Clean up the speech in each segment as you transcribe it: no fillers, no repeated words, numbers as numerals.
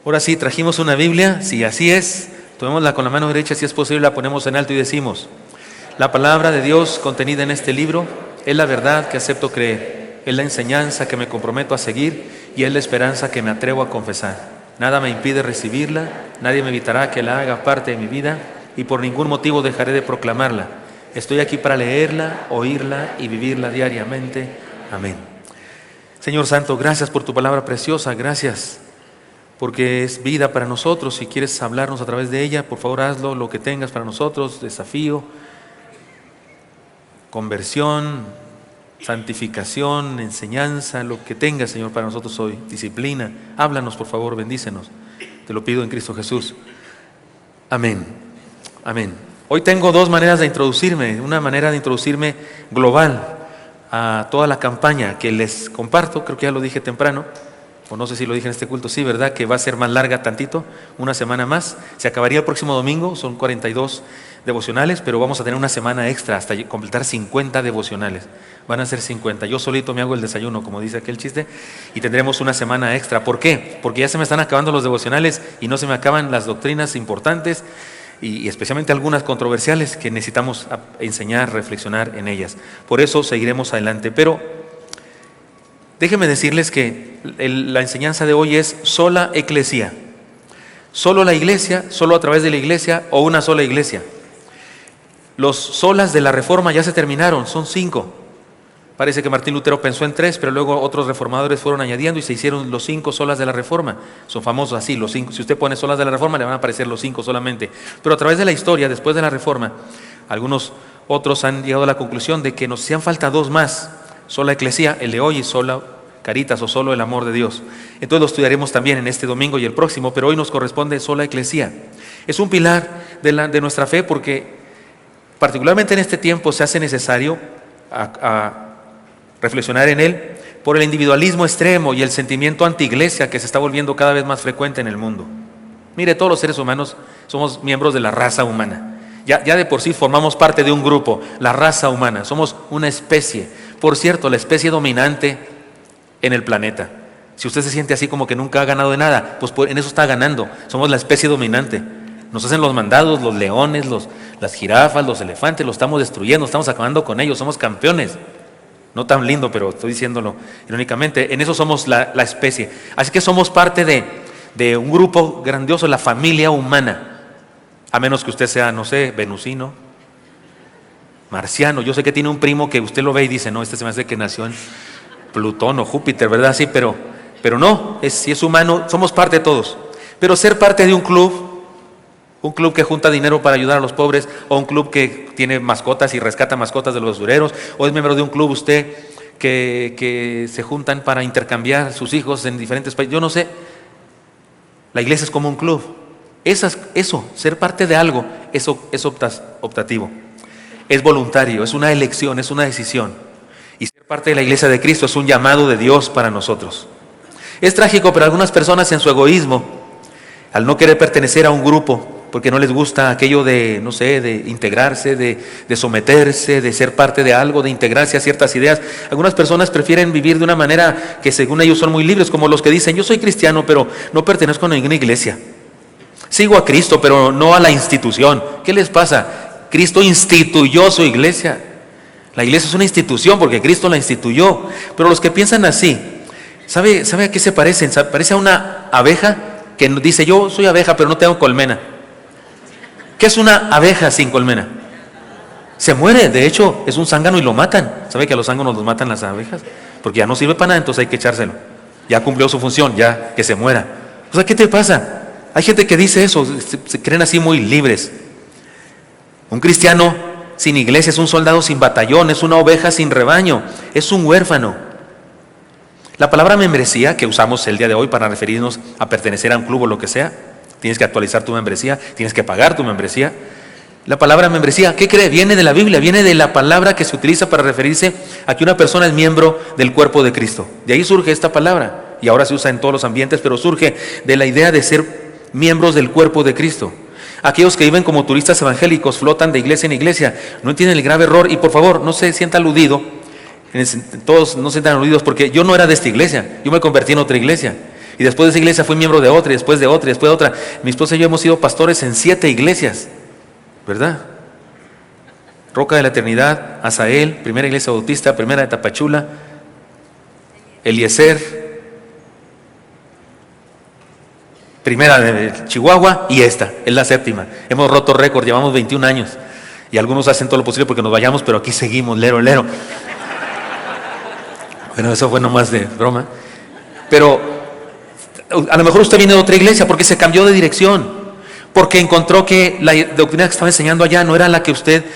Ahora sí, trajimos una Biblia, si así es, tomémosla con la mano derecha, si es posible la ponemos en alto y decimos: la palabra de Dios contenida en este libro es la verdad que acepto creer, es la enseñanza que me comprometo a seguir y es la esperanza que me atrevo a confesar. Nada me impide recibirla, nadie me evitará que la haga parte de mi vida y por ningún motivo dejaré de proclamarla. Estoy aquí para leerla, oírla y vivirla diariamente. Amén. Señor Santo, gracias por tu palabra preciosa, gracias porque es vida para nosotros. Si quieres hablarnos a través de ella, por favor hazlo, lo que tengas para nosotros, desafío, conversión, santificación, enseñanza, lo que tengas, Señor, para nosotros hoy, disciplina. Háblanos, por favor, bendícenos. Te lo pido en Cristo Jesús. Amén. Amén. Hoy tengo dos maneras de introducirme. Una manera de introducirme global a toda la campaña que les comparto, creo que ya lo dije temprano, o no sé si lo dije en este culto, sí, ¿verdad? Que va a ser más larga tantito, una semana más. Se acabaría el próximo domingo, son 42 devocionales, pero vamos a tener una semana extra hasta completar 50 devocionales. Van a ser 50. Yo solito me hago el desayuno, como dice aquel chiste, y tendremos una semana extra. ¿Por qué? Porque ya se me están acabando los devocionales y no se me acaban las doctrinas importantes y especialmente algunas controversiales que necesitamos enseñar, reflexionar en ellas. Por eso seguiremos adelante. Pero déjenme decirles que la enseñanza de hoy es sola eclesia. Solo la iglesia, solo a través de la iglesia o una sola iglesia. Los solas de la Reforma ya se terminaron, son 5. Parece que Martín Lutero pensó en 3, pero luego otros reformadores fueron añadiendo y se hicieron los 5 solas de la Reforma. Son famosos así, los 5. Si usted pone solas de la Reforma, le van a aparecer los 5 solamente. Pero a través de la historia, después de la Reforma, algunos otros han llegado a la conclusión de que nos hacían falta 2 más. Sola eclesia, el de hoy, y sola caritas o solo el amor de Dios. Entonces lo estudiaremos también en este domingo y el próximo, pero hoy nos corresponde sola eclesia. Es un pilar de nuestra fe porque particularmente en este tiempo se hace necesario a reflexionar en él por el individualismo extremo y el sentimiento anti-iglesia que se está volviendo cada vez más frecuente en el mundo. Mire, todos los seres humanos somos miembros de la raza humana. Ya de por sí formamos parte de un grupo, la raza humana. Somos una especie. Por cierto, la especie dominante en el planeta. Si usted se siente así como que nunca ha ganado de nada, pues en eso está ganando. Somos la especie dominante. Nos hacen los mandados, los leones, las jirafas, los elefantes, los estamos destruyendo, estamos acabando con ellos, somos campeones. No tan lindo, pero estoy diciéndolo irónicamente. En eso somos la especie. Así que somos parte de un grupo grandioso, la familia humana. A menos que usted sea, no sé, venusino, marciano. Yo sé que tiene un primo que usted lo ve y dice, no, este se me hace que nació en Plutón o Júpiter, ¿verdad? Sí, pero no, si es humano, somos parte de todos. Pero ser parte de un club que junta dinero para ayudar a los pobres, o un club que tiene mascotas y rescata mascotas de los basureros, o es miembro de un club usted que se juntan para intercambiar sus hijos en diferentes países, yo no sé. La iglesia es como un club. Eso, ser parte de algo, eso es optativo. Es voluntario, es una elección, es una decisión. Y ser parte de la iglesia de Cristo es un llamado de Dios para nosotros. Es trágico, pero algunas personas en su egoísmo, al no querer pertenecer a un grupo, porque no les gusta aquello de, no sé, de integrarse, de someterse, de ser parte de algo, de integrarse a ciertas ideas. Algunas personas prefieren vivir de una manera que según ellos son muy libres, como los que dicen, yo soy cristiano, pero no pertenezco a ninguna iglesia. Sigo a Cristo, pero no a la institución. ¿Qué les pasa? Cristo instituyó su iglesia. La iglesia es una institución porque Cristo la instituyó. Pero los que piensan así, ¿sabe a qué se parecen? Parece a una abeja que dice, yo soy abeja, pero no tengo colmena. ¿Qué es una abeja sin colmena? Se muere, de hecho es un zángano y lo matan. ¿Sabe que a los zánganos los matan las abejas? Porque ya no sirve para nada, entonces hay que echárselo. Ya cumplió su función, ya que se muera. O sea, ¿qué te pasa? Hay gente que dice eso, se creen así muy libres. Un cristiano sin iglesia es un soldado sin batallón, es una oveja sin rebaño, es un huérfano. La palabra membresía que usamos el día de hoy para referirnos a pertenecer a un club o lo que sea, tienes que actualizar tu membresía, tienes que pagar tu membresía. La palabra membresía, ¿qué cree? Viene de la Biblia, viene de la palabra que se utiliza para referirse a que una persona es miembro del cuerpo de Cristo. De ahí surge esta palabra, y ahora se usa en todos los ambientes, pero surge de la idea de ser miembros del cuerpo de Cristo. Aquellos que viven como turistas evangélicos, flotan de iglesia en iglesia, no entienden el grave error, y por favor, no se sienta aludido, todos no se sientan aludidos, porque yo no era de esta iglesia, yo me convertí en otra iglesia. Y después de esa iglesia fui miembro de otra, y después de otra, y después de otra. Mi esposa y yo hemos sido pastores en 7 iglesias, ¿verdad? Roca de la Eternidad, Asael, Primera Iglesia Bautista, Primera de Tapachula, Eliezer, Primera de Chihuahua y esta, es la 7ª. Hemos roto récord, llevamos 21 años. Y algunos hacen todo lo posible porque nos vayamos, pero aquí seguimos, lero. Bueno, eso fue nomás de broma. Pero a lo mejor usted viene de otra iglesia porque se cambió de dirección, porque encontró que la doctrina que estaba enseñando allá no era la que usted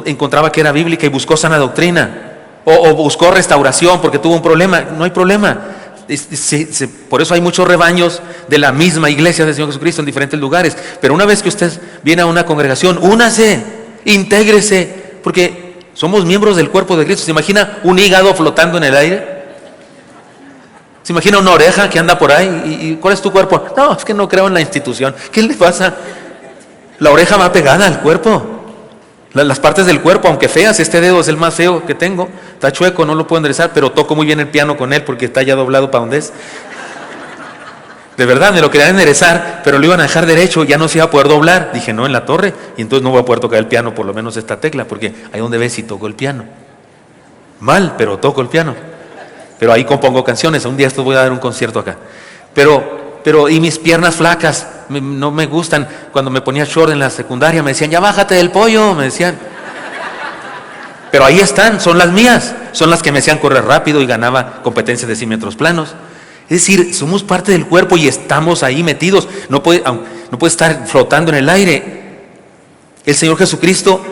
encontraba que era bíblica y buscó sana doctrina, o buscó restauración porque tuvo un problema. No hay problema. Por eso hay muchos rebaños de la misma iglesia del Señor Jesucristo en diferentes lugares. Pero una vez que usted viene a una congregación, únase, intégrese, porque somos miembros del cuerpo de Cristo. ¿Se imagina un hígado flotando en el aire? ¿Se imagina una oreja que anda por ahí? ¿Y cuál es tu cuerpo? No, es que no creo en la institución. ¿Qué le pasa? La oreja va pegada al cuerpo. Las partes del cuerpo, aunque feas, este dedo es el más feo que tengo. Está chueco, no lo puedo enderezar, pero toco muy bien el piano con él porque está ya doblado para donde es. De verdad, me lo querían enderezar, pero lo iban a dejar derecho, ya no se iba a poder doblar. Dije, no, en la torre, y entonces no voy a poder tocar el piano, por lo menos esta tecla, porque ahí donde ves si toco el piano. Mal, pero toco el piano. Pero ahí compongo canciones, un día esto voy a dar un concierto acá. Pero y mis piernas flacas, no me gustan. Cuando me ponía short en la secundaria me decían, ya bájate del pollo, me decían. Pero ahí están, son las mías, son las que me hacían correr rápido y ganaba competencias de 100 metros planos. Es decir, somos parte del cuerpo y estamos ahí metidos. No puede estar flotando en el aire. El Señor Jesucristo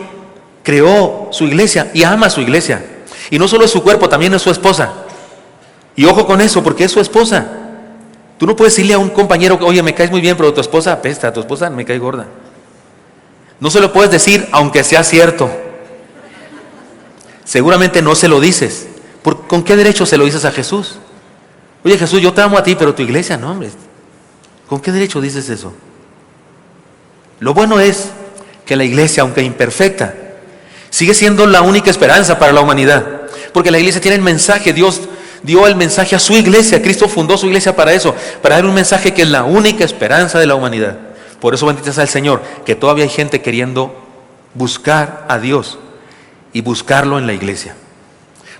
creó su iglesia y ama su iglesia. Y no solo es su cuerpo, también es su esposa. Y ojo con eso, porque es su esposa. Tú no puedes decirle a un compañero, oye, me caes muy bien, pero tu esposa apesta, tu esposa me cae gorda. No se lo puedes decir, aunque sea cierto. Seguramente no se lo dices. ¿Con qué derecho se lo dices a Jesús? Oye, Jesús, yo te amo a ti, pero tu iglesia no, hombre. ¿Con qué derecho dices eso? Lo bueno es que la iglesia, aunque imperfecta, sigue siendo la única esperanza para la humanidad. Porque la iglesia tiene el mensaje, Dios dio el mensaje a su iglesia, Cristo fundó su iglesia para eso, para dar un mensaje que es la única esperanza de la humanidad. Por eso bendito sea el Señor, que todavía hay gente queriendo buscar a Dios y buscarlo en la iglesia.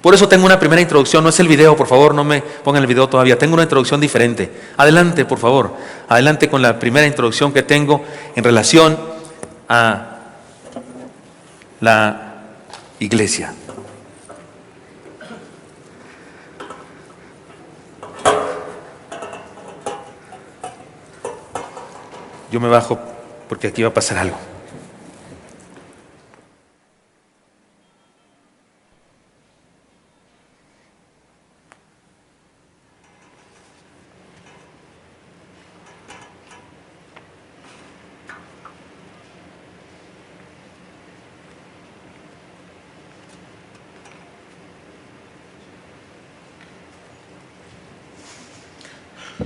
Por eso tengo una primera introducción, no es el video, por favor, no me pongan el video todavía, tengo una introducción diferente. Adelante, por favor, adelante con la primera introducción que tengo en relación a la iglesia. Yo me bajo porque aquí va a pasar algo.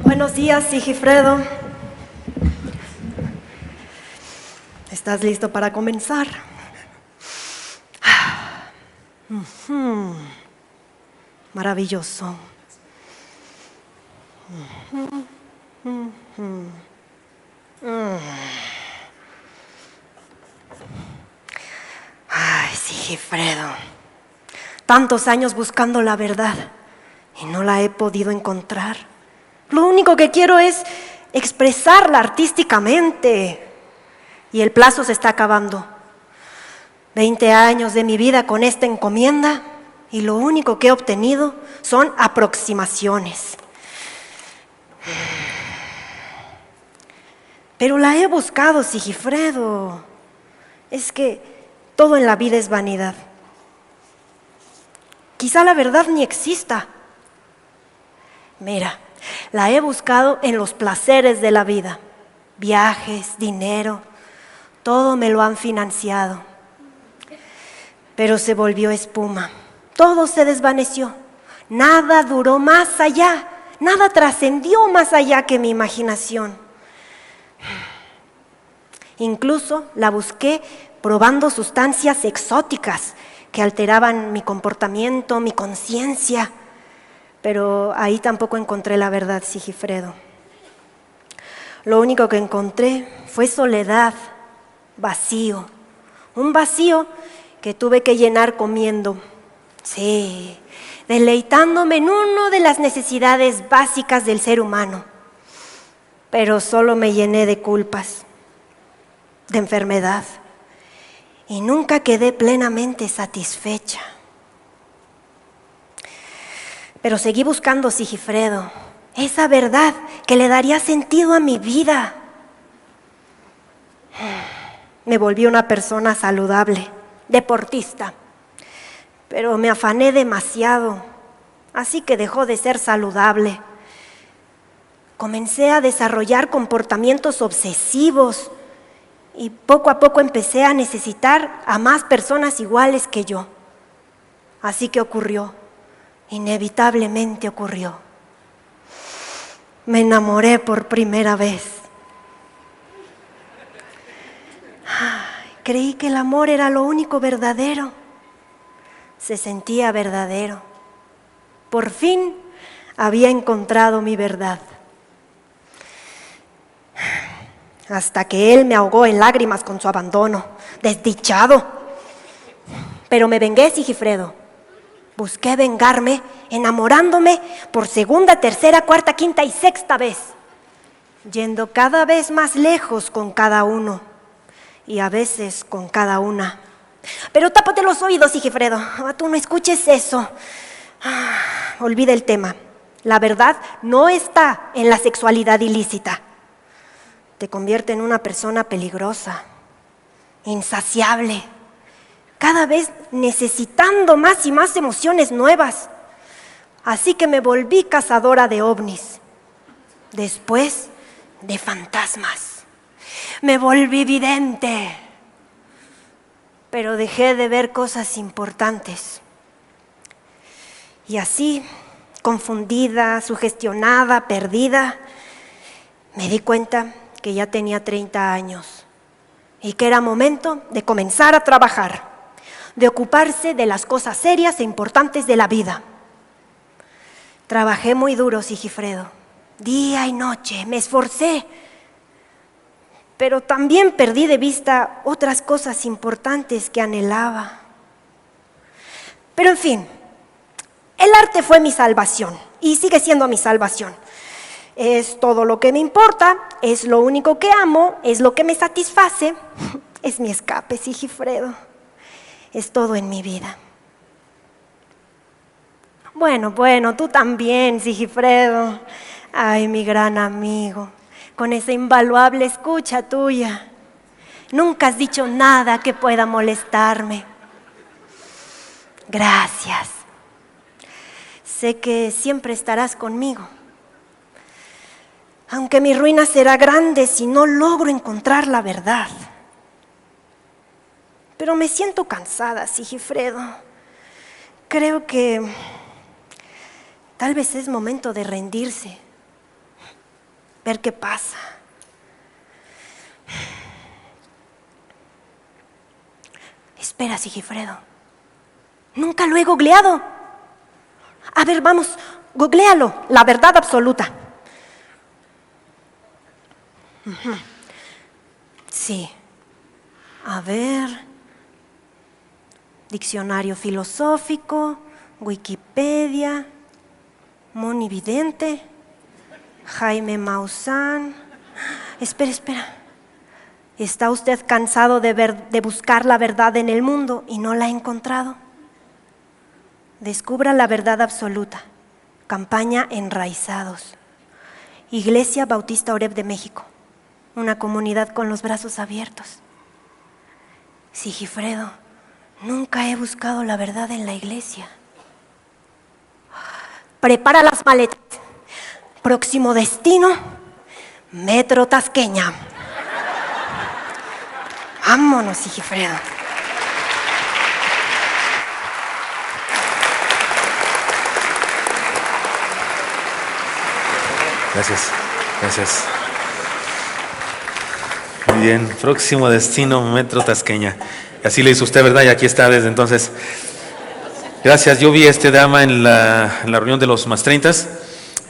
Buenos días, Sigifredo. ¿Estás listo para comenzar? Maravilloso. Ay, Sigifredo. Tantos años buscando la verdad y no la he podido encontrar. Lo único que quiero es expresarla artísticamente. Y el plazo se está acabando. 20 años de mi vida con esta encomienda y lo único que he obtenido son aproximaciones. Pero la he buscado, Sigifredo. Es que todo en la vida es vanidad. Quizá la verdad ni exista. Mira, la he buscado en los placeres de la vida. Viajes, dinero. Todo me lo han financiado, pero se volvió espuma, todo se desvaneció, nada duró más allá, nada trascendió más allá que mi imaginación. Incluso la busqué probando sustancias exóticas que alteraban mi comportamiento, mi conciencia, pero ahí tampoco encontré la verdad, Sigifredo. Lo único que encontré fue soledad, vacío. Un vacío que tuve que llenar comiendo. Sí, deleitándome en una de las necesidades básicas del ser humano. Pero solo me llené de culpas, de enfermedad. Y nunca quedé plenamente satisfecha. Pero seguí buscando, Sigifredo, esa verdad que le daría sentido a mi vida. Me volví una persona saludable, deportista, pero me afané demasiado, así que dejó de ser saludable. Comencé a desarrollar comportamientos obsesivos y poco a poco empecé a necesitar a más personas iguales que yo. Así que ocurrió, inevitablemente ocurrió. Me enamoré por primera vez. Creí que el amor era lo único verdadero. Se sentía verdadero. Por fin había encontrado mi verdad. Hasta que él me ahogó en lágrimas con su abandono, desdichado. Pero me vengué, Sigifredo. Busqué vengarme, enamorándome por segunda, tercera, cuarta, quinta y sexta vez, yendo cada vez más lejos con cada uno y a veces con cada una. Pero tápate los oídos, Sigifredo, tú no escuches eso. Olvida el tema. La verdad no está en la sexualidad ilícita. Te convierte en una persona peligrosa, insaciable, cada vez necesitando más y más emociones nuevas. Así que me volví cazadora de ovnis, después de fantasmas. Me volví vidente, pero dejé de ver cosas importantes. Y así, confundida, sugestionada, perdida, me di cuenta que ya tenía 30 años y que era momento de comenzar a trabajar, de ocuparse de las cosas serias e importantes de la vida. Trabajé muy duro, Sigifredo, día y noche, me esforcé, pero también perdí de vista otras cosas importantes que anhelaba. Pero en fin, el arte fue mi salvación y sigue siendo mi salvación. Es todo lo que me importa, es lo único que amo, es lo que me satisface. Es mi escape, Sigifredo. Es todo en mi vida. Bueno, tú también, Sigifredo. Ay, mi gran amigo, con esa invaluable escucha tuya. Nunca has dicho nada que pueda molestarme. Gracias. Sé que siempre estarás conmigo. Aunque mi ruina será grande si no logro encontrar la verdad. Pero me siento cansada, Sigifredo. Creo que tal vez es momento de rendirse, ver qué pasa. Espera, Sigifredo. Nunca lo he googleado. A ver, vamos, googléalo, la verdad absoluta. Sí. A ver. Diccionario filosófico, Wikipedia, Monividente, Jaime Maussan. Espera. ¿Está usted cansado de buscar la verdad en el mundo y no la ha encontrado? Descubra la verdad absoluta. Campaña Enraizados. Iglesia Bautista Oreb de México. Una comunidad con los brazos abiertos. Sigifredo, nunca he buscado la verdad en la iglesia. Prepara las maletas. Próximo destino, Metro Tasqueña. Vámonos, Sigifredo. Gracias. Muy bien, próximo destino, Metro Tasqueña. Así le hizo usted, ¿verdad? Y aquí está desde entonces. Gracias, yo vi a este dama en la reunión de los Más 30.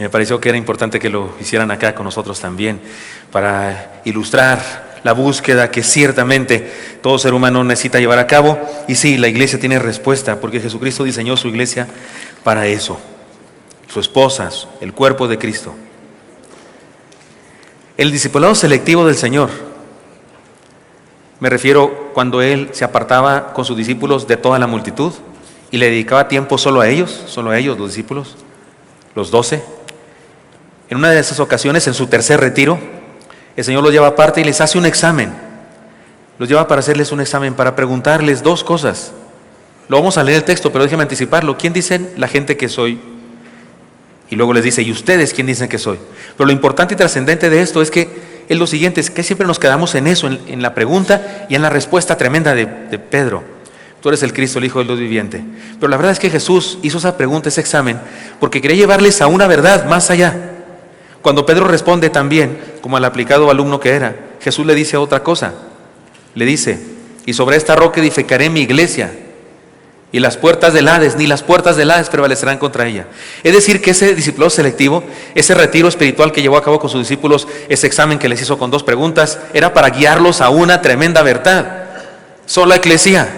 Me pareció que era importante que lo hicieran acá con nosotros también, para ilustrar la búsqueda que ciertamente todo ser humano necesita llevar a cabo. Y sí, la iglesia tiene respuesta, porque Jesucristo diseñó su iglesia para eso. Su esposa, el cuerpo de Cristo. El discipulado selectivo del Señor, me refiero cuando Él se apartaba con sus discípulos de toda la multitud y le dedicaba tiempo solo a ellos, los discípulos, los 12. En una de esas ocasiones, en su tercer retiro, el Señor los lleva aparte y les hace un examen. Los lleva para hacerles un examen, para preguntarles dos cosas. Lo vamos a leer el texto, pero déjenme anticiparlo. ¿Quién dicen la gente que soy? Y luego les dice, ¿y ustedes quién dicen que soy? Pero lo importante y trascendente de esto es que es lo siguiente, es que siempre nos quedamos en eso, en la pregunta y en la respuesta tremenda de Pedro. Tú eres el Cristo, el Hijo del Dios viviente. Pero la verdad es que Jesús hizo esa pregunta, ese examen, porque quería llevarles a una verdad más allá. Cuando Pedro responde también, como al aplicado alumno que era, Jesús le dice otra cosa. Le dice, y sobre esta roca edificaré mi iglesia, y las puertas del Hades, ni las puertas del Hades prevalecerán contra ella. Es decir, que ese discipulado selectivo, ese retiro espiritual que llevó a cabo con sus discípulos, ese examen que les hizo con dos preguntas, era para guiarlos a una tremenda verdad. Sola eclesia.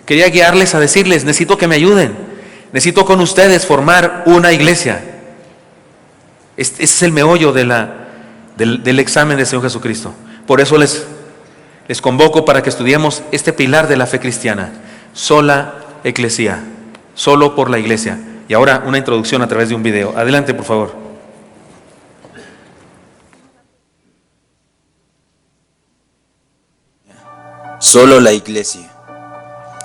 Quería guiarles a decirles, necesito que me ayuden, necesito con ustedes formar una iglesia. Ese es el meollo del examen del Señor Jesucristo. Por eso les convoco para que estudiemos este pilar de la fe cristiana. Sola eclesia, solo por la iglesia. Y ahora una introducción a través de un video. Adelante, por favor. Solo la iglesia.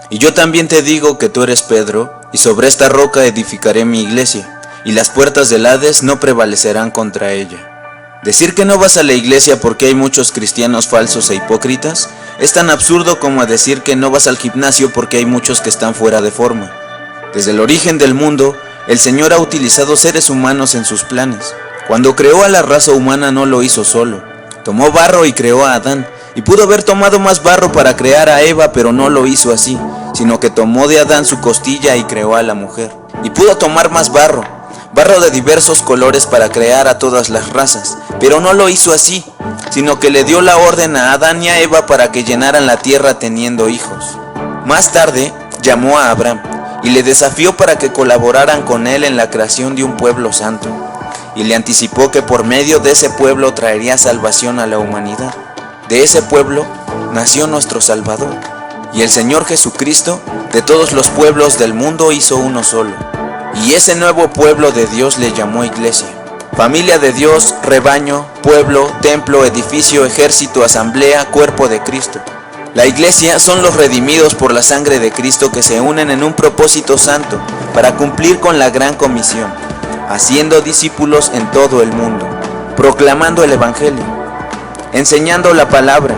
Y yo también te digo que tú eres Pedro, y sobre esta roca edificaré mi iglesia, y las puertas del Hades no prevalecerán contra ella. Decir que no vas a la iglesia porque hay muchos cristianos falsos e hipócritas es tan absurdo como decir que no vas al gimnasio porque hay muchos que están fuera de forma. Desde el origen del mundo, el Señor ha utilizado seres humanos en sus planes. Cuando creó a la raza humana no lo hizo solo. Tomó barro y creó a Adán, y pudo haber tomado más barro para crear a Eva, pero no lo hizo así, sino que tomó de Adán su costilla y creó a la mujer. Y pudo tomar más barro de diversos colores para crear a todas las razas, pero no lo hizo así, sino que le dio la orden a Adán y a Eva para que llenaran la tierra teniendo hijos. Más tarde llamó a Abraham y le desafió para que colaboraran con él en la creación de un pueblo santo, y le anticipó que por medio de ese pueblo traería salvación a la humanidad. De ese pueblo nació nuestro Salvador, y el Señor Jesucristo de todos los pueblos del mundo hizo uno solo. Y ese nuevo pueblo de Dios le llamó iglesia. Familia de Dios, rebaño, pueblo, templo, edificio, ejército, asamblea, cuerpo de Cristo. La iglesia son los redimidos por la sangre de Cristo que se unen en un propósito santo para cumplir con la gran comisión, haciendo discípulos en todo el mundo, proclamando el evangelio, enseñando la palabra,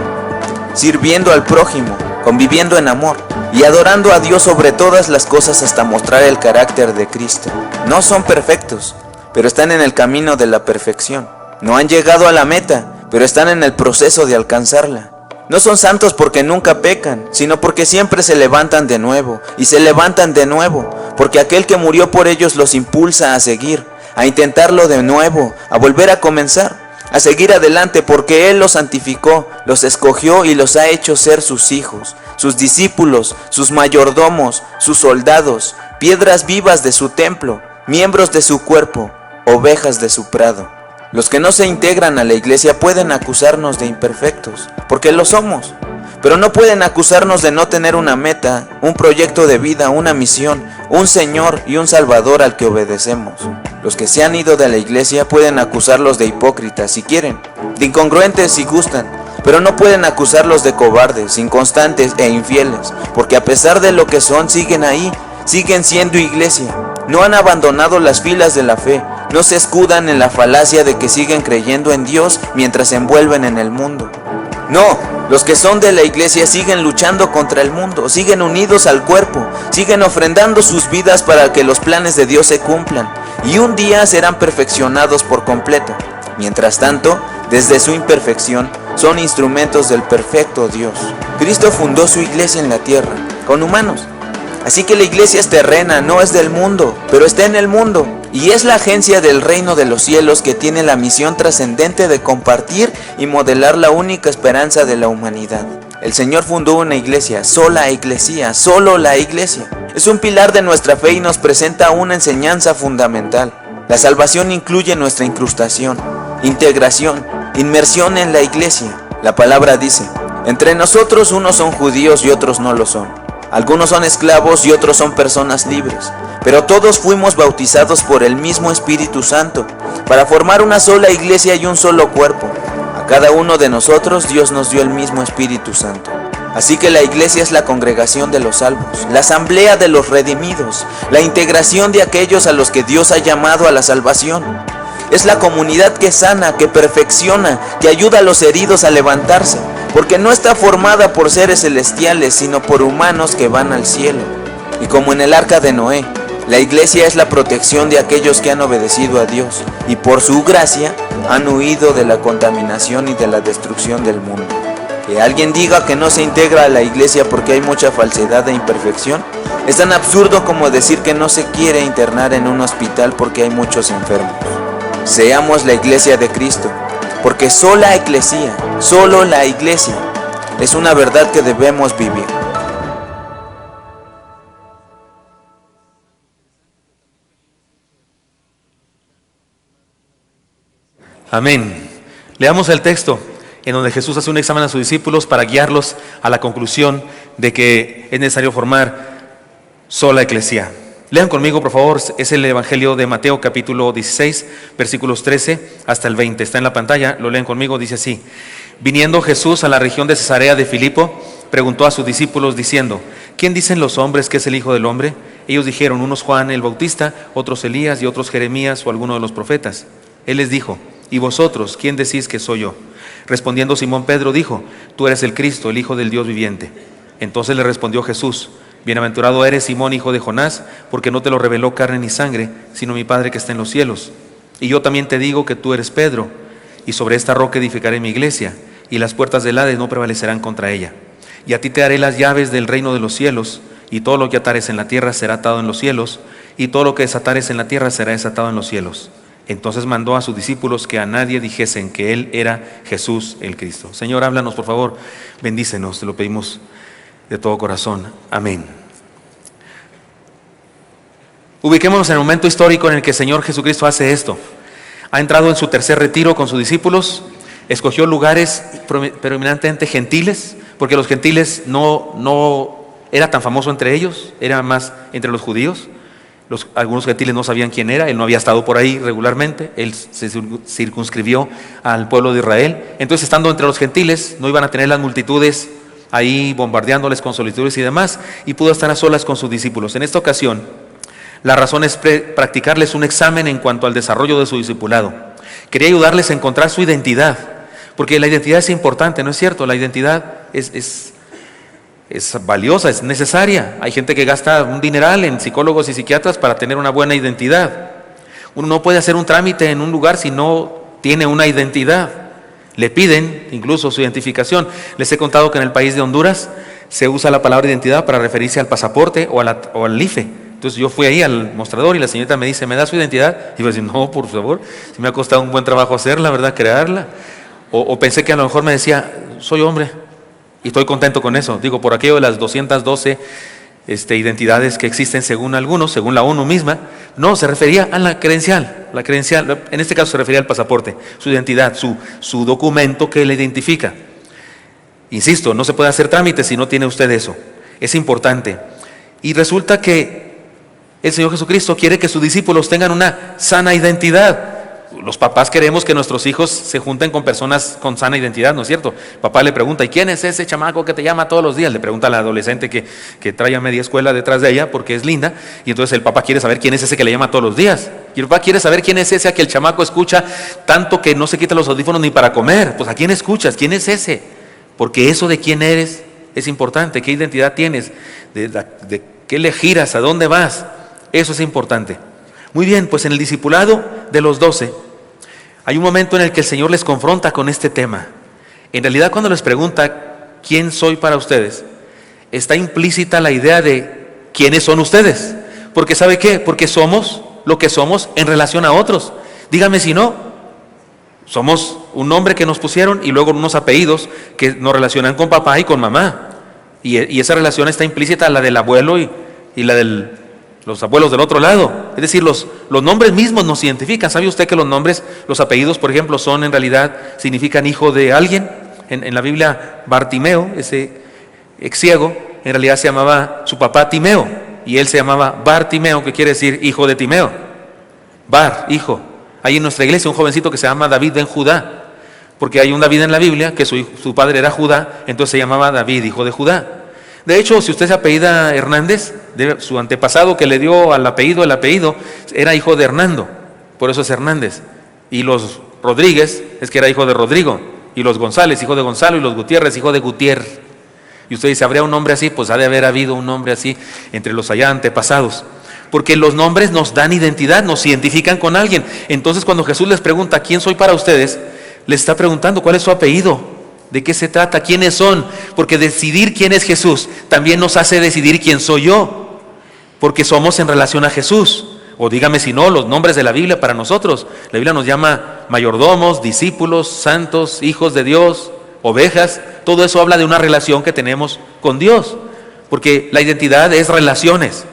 sirviendo al prójimo, conviviendo en amor y adorando a Dios sobre todas las cosas hasta mostrar el carácter de Cristo. No son perfectos, pero están en el camino de la perfección. No han llegado a la meta, pero están en el proceso de alcanzarla. No son santos porque nunca pecan, sino porque siempre se levantan de nuevo, y se levantan de nuevo, porque aquel que murió por ellos los impulsa a seguir, a intentarlo de nuevo, a volver a comenzar, a seguir adelante, porque Él los santificó, los escogió y los ha hecho ser sus hijos, sus discípulos, sus mayordomos, sus soldados, piedras vivas de su templo, miembros de su cuerpo, ovejas de su prado. Los que no se integran a la iglesia pueden acusarnos de imperfectos, porque lo somos, pero no pueden acusarnos de no tener una meta, un proyecto de vida, una misión, un Señor y un Salvador al que obedecemos. Los que se han ido de la iglesia pueden acusarlos de hipócritas si quieren, de incongruentes si gustan, pero no pueden acusarlos de cobardes, inconstantes e infieles, porque a pesar de lo que son, siguen ahí, siguen siendo iglesia. No han abandonado las filas de la fe, no se escudan en la falacia de que siguen creyendo en Dios mientras se envuelven en el mundo. No, los que son de la iglesia siguen luchando contra el mundo, siguen unidos al cuerpo, siguen ofrendando sus vidas para que los planes de Dios se cumplan, y un día serán perfeccionados por completo. Mientras tanto, desde su imperfección, son instrumentos del perfecto Dios. Cristo fundó su iglesia en la tierra, con humanos. Así que la iglesia es terrena, no es del mundo, pero está en el mundo. Y es la agencia del reino de los cielos que tiene la misión trascendente de compartir y modelar la única esperanza de la humanidad. El Señor fundó una iglesia, sola iglesia, solo la iglesia. Es un pilar de nuestra fe y nos presenta una enseñanza fundamental. La salvación incluye nuestra incrustación, integración, inmersión en la iglesia. La palabra dice: entre nosotros unos son judíos y otros no lo son. Algunos son esclavos y otros son personas libres. Pero todos fuimos bautizados por el mismo Espíritu Santo, para formar una sola iglesia y un solo cuerpo. A cada uno de nosotros Dios nos dio el mismo Espíritu Santo. Así que la iglesia es la congregación de los salvos, la asamblea de los redimidos, la integración de aquellos a los que Dios ha llamado a la salvación. Es la comunidad que sana, que perfecciona, que ayuda a los heridos a levantarse, porque no está formada por seres celestiales, sino por humanos que van al cielo. Y como en el arca de Noé, la iglesia es la protección de aquellos que han obedecido a Dios y por su gracia han huido de la contaminación y de la destrucción del mundo. Que alguien diga que no se integra a la iglesia porque hay mucha falsedad e imperfección es tan absurdo como decir que no se quiere internar en un hospital porque hay muchos enfermos. Seamos la iglesia de Cristo, porque solo la iglesia es una verdad que debemos vivir. Amén. Leamos el texto en donde Jesús hace un examen a sus discípulos para guiarlos a la conclusión de que es necesario formar sola iglesia. Lean conmigo, por favor, es el Evangelio de Mateo, capítulo 16, versículos 13 hasta el 20. Está en la pantalla, lo leen conmigo, dice así: Viniendo Jesús a la región de Cesarea de Filipo, preguntó a sus discípulos diciendo: ¿Quién dicen los hombres que es el Hijo del Hombre? Ellos dijeron: unos Juan el Bautista, otros Elías y otros Jeremías o alguno de los profetas. Él les dijo: ¿y vosotros, quién decís que soy yo? Respondiendo Simón Pedro dijo: Tú eres el Cristo, el Hijo del Dios viviente. Entonces le respondió Jesús: Bienaventurado eres, Simón, hijo de Jonás, porque no te lo reveló carne ni sangre, sino mi Padre que está en los cielos. Y yo también te digo que tú eres Pedro, y sobre esta roca edificaré mi iglesia, y las puertas del Hades no prevalecerán contra ella. Y a ti te daré las llaves del reino de los cielos, y todo lo que atares en la tierra será atado en los cielos, y todo lo que desatares en la tierra será desatado en los cielos. Entonces mandó a sus discípulos que a nadie dijesen que Él era Jesús el Cristo. Señor, háblanos por favor, bendícenos, te lo pedimos de todo corazón. Amén. Ubiquémonos en el momento histórico en el que el Señor Jesucristo hace esto. Ha entrado en su tercer retiro con sus discípulos, escogió lugares predominantemente gentiles, porque los gentiles no era tan famoso entre ellos, era más entre los judíos. Algunos gentiles no sabían quién era, él no había estado por ahí regularmente, él se circunscribió al pueblo de Israel. Entonces, estando entre los gentiles, no iban a tener las multitudes ahí bombardeándoles con solicitudes y demás, y pudo estar a solas con sus discípulos. En esta ocasión, la razón es practicarles un examen en cuanto al desarrollo de su discipulado. Quería ayudarles a encontrar su identidad, porque la identidad es importante, ¿no es cierto? La identidad es valiosa, es necesaria. Hay gente que gasta un dineral en psicólogos y psiquiatras para tener una buena identidad. Uno no puede hacer un trámite en un lugar si no tiene una identidad. Le piden incluso su identificación. Les he contado que en el país de Honduras se usa la palabra identidad para referirse al pasaporte o al IFE. Entonces yo fui ahí al mostrador y la señorita me dice: ¿me da su identidad? Y yo decía: no, por favor, si me ha costado un buen trabajo hacerla, ¿verdad? Crearla. O pensé que a lo mejor me decía: soy hombre. Y estoy contento con eso. Digo, por aquello de las 212 identidades que existen según algunos, según la ONU misma. No, se refería a la credencial. La credencial, en este caso se refería al pasaporte, su identidad, su documento que le identifica. Insisto, no se puede hacer trámite si no tiene usted eso. Es importante. Y resulta que el Señor Jesucristo quiere que sus discípulos tengan una sana identidad. Los papás queremos que nuestros hijos se junten con personas con sana identidad, ¿no es cierto? Papá le pregunta: ¿y quién es ese chamaco que te llama todos los días? Le pregunta a la adolescente que trae a media escuela detrás de ella porque es linda, y entonces el papá quiere saber quién es ese que le llama todos los días. Y el papá quiere saber quién es ese a que el chamaco escucha tanto que no se quita los audífonos ni para comer. Pues ¿a quién escuchas? ¿Quién es ese? Porque eso de quién eres es importante. ¿Qué identidad tienes? ¿De qué le giras? ¿A dónde vas? Eso es importante. Muy bien, pues en el discipulado de los 12 hay un momento en el que el Señor les confronta con este tema. En realidad, cuando les pregunta: ¿quién soy para ustedes?, está implícita la idea de ¿quiénes son ustedes? Porque ¿sabe qué? Porque somos lo que somos en relación a otros. Dígame si no. Somos un nombre que nos pusieron y luego unos apellidos que nos relacionan con papá y con mamá. Y esa relación está implícita, la del abuelo y la de los abuelos del otro lado. Es decir, los nombres mismos nos identifican. ¿Sabe usted que los nombres, los apellidos, por ejemplo, son en realidad, significan hijo de alguien? En la Biblia, Bartimeo, ese ex ciego, en realidad se llamaba su papá Timeo, y él se llamaba Bartimeo, que quiere decir hijo de Timeo. Bar, hijo. Hay en nuestra iglesia un jovencito que se llama David ben Judá, porque hay un David en la Biblia, que su padre era Judá, entonces se llamaba David, hijo de Judá. De hecho, si usted se apellida Hernández, su antepasado que le dio al apellido, el apellido, era hijo de Hernando, por eso es Hernández. Y los Rodríguez, es que era hijo de Rodrigo, y los González, hijo de Gonzalo, y los Gutiérrez, hijo de Gutiérrez. Y usted dice, ¿habría un nombre así? Pues ha de haber habido un nombre así entre los allá antepasados. Porque los nombres nos dan identidad, nos identifican con alguien. Entonces cuando Jesús les pregunta, ¿quién soy para ustedes?, les está preguntando, ¿cuál es su apellido? ¿De qué se trata? ¿Quiénes son? Porque decidir quién es Jesús también nos hace decidir quién soy yo. Porque somos en relación a Jesús. O dígame si no, los nombres de la Biblia para nosotros. La Biblia nos llama mayordomos, discípulos, santos, hijos de Dios, ovejas. Todo eso habla de una relación que tenemos con Dios. Porque la identidad es relaciones.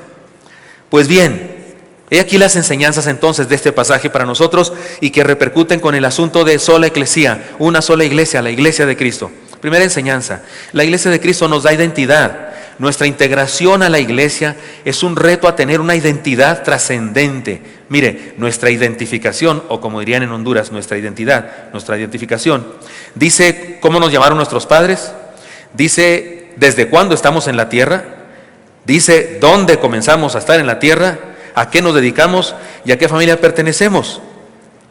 Pues bien, he aquí las enseñanzas entonces de este pasaje para nosotros y que repercuten con el asunto de sola eclesía, una sola iglesia, la iglesia de Cristo. Primera enseñanza, la iglesia de Cristo nos da identidad. Nuestra integración a la iglesia es un reto a tener una identidad trascendente. Mire, nuestra identificación, o como dirían en Honduras, nuestra identidad, nuestra identificación, dice cómo nos llamaron nuestros padres, dice desde cuándo estamos en la tierra, dice dónde comenzamos a estar en la tierra, a qué nos dedicamos y a qué familia pertenecemos.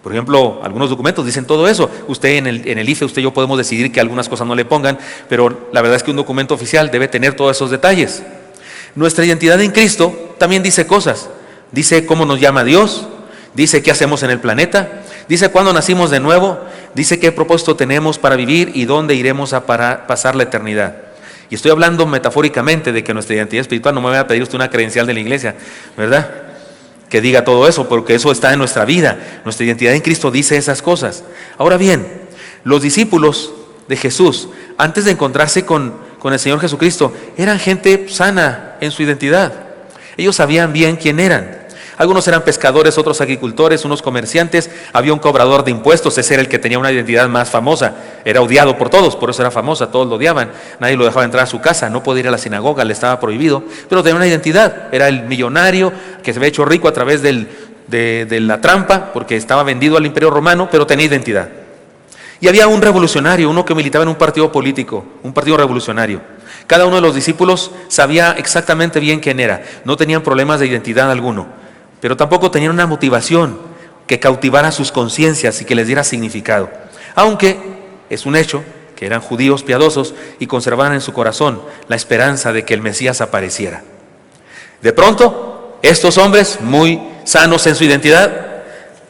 Por ejemplo, algunos documentos dicen todo eso. Usted en el IFE, usted y yo podemos decidir que algunas cosas no le pongan, pero la verdad es que un documento oficial debe tener todos esos detalles. Nuestra identidad en Cristo también dice cosas. Dice cómo nos llama Dios, dice qué hacemos en el planeta, dice cuándo nacimos de nuevo, dice qué propósito tenemos para vivir y dónde iremos a pasar la eternidad. Y estoy hablando metafóricamente de que nuestra identidad espiritual, no me vaya a pedir usted una credencial de la iglesia, ¿verdad?, que diga todo eso, porque eso está en nuestra vida. Nuestra identidad en Cristo dice esas cosas. Ahora bien, los discípulos de Jesús, antes de encontrarse con el Señor Jesucristo, eran gente sana en su identidad. Ellos sabían bien quién eran. Algunos eran pescadores, otros agricultores, unos comerciantes. Había un cobrador de impuestos, ese era el que tenía una identidad más famosa. Era odiado por todos, por eso era famosa, todos lo odiaban. Nadie lo dejaba entrar a su casa, no podía ir a la sinagoga, le estaba prohibido. Pero tenía una identidad, era el millonario que se había hecho rico a través de la trampa, porque estaba vendido al Imperio Romano, pero tenía identidad. Y había un revolucionario, uno que militaba en un partido político, un partido revolucionario. Cada uno de los discípulos sabía exactamente bien quién era, no tenían problemas de identidad alguno. Pero tampoco tenían una motivación que cautivara sus conciencias y que les diera significado. Aunque es un hecho que eran judíos piadosos y conservaban en su corazón la esperanza de que el Mesías apareciera. De pronto, estos hombres, muy sanos en su identidad,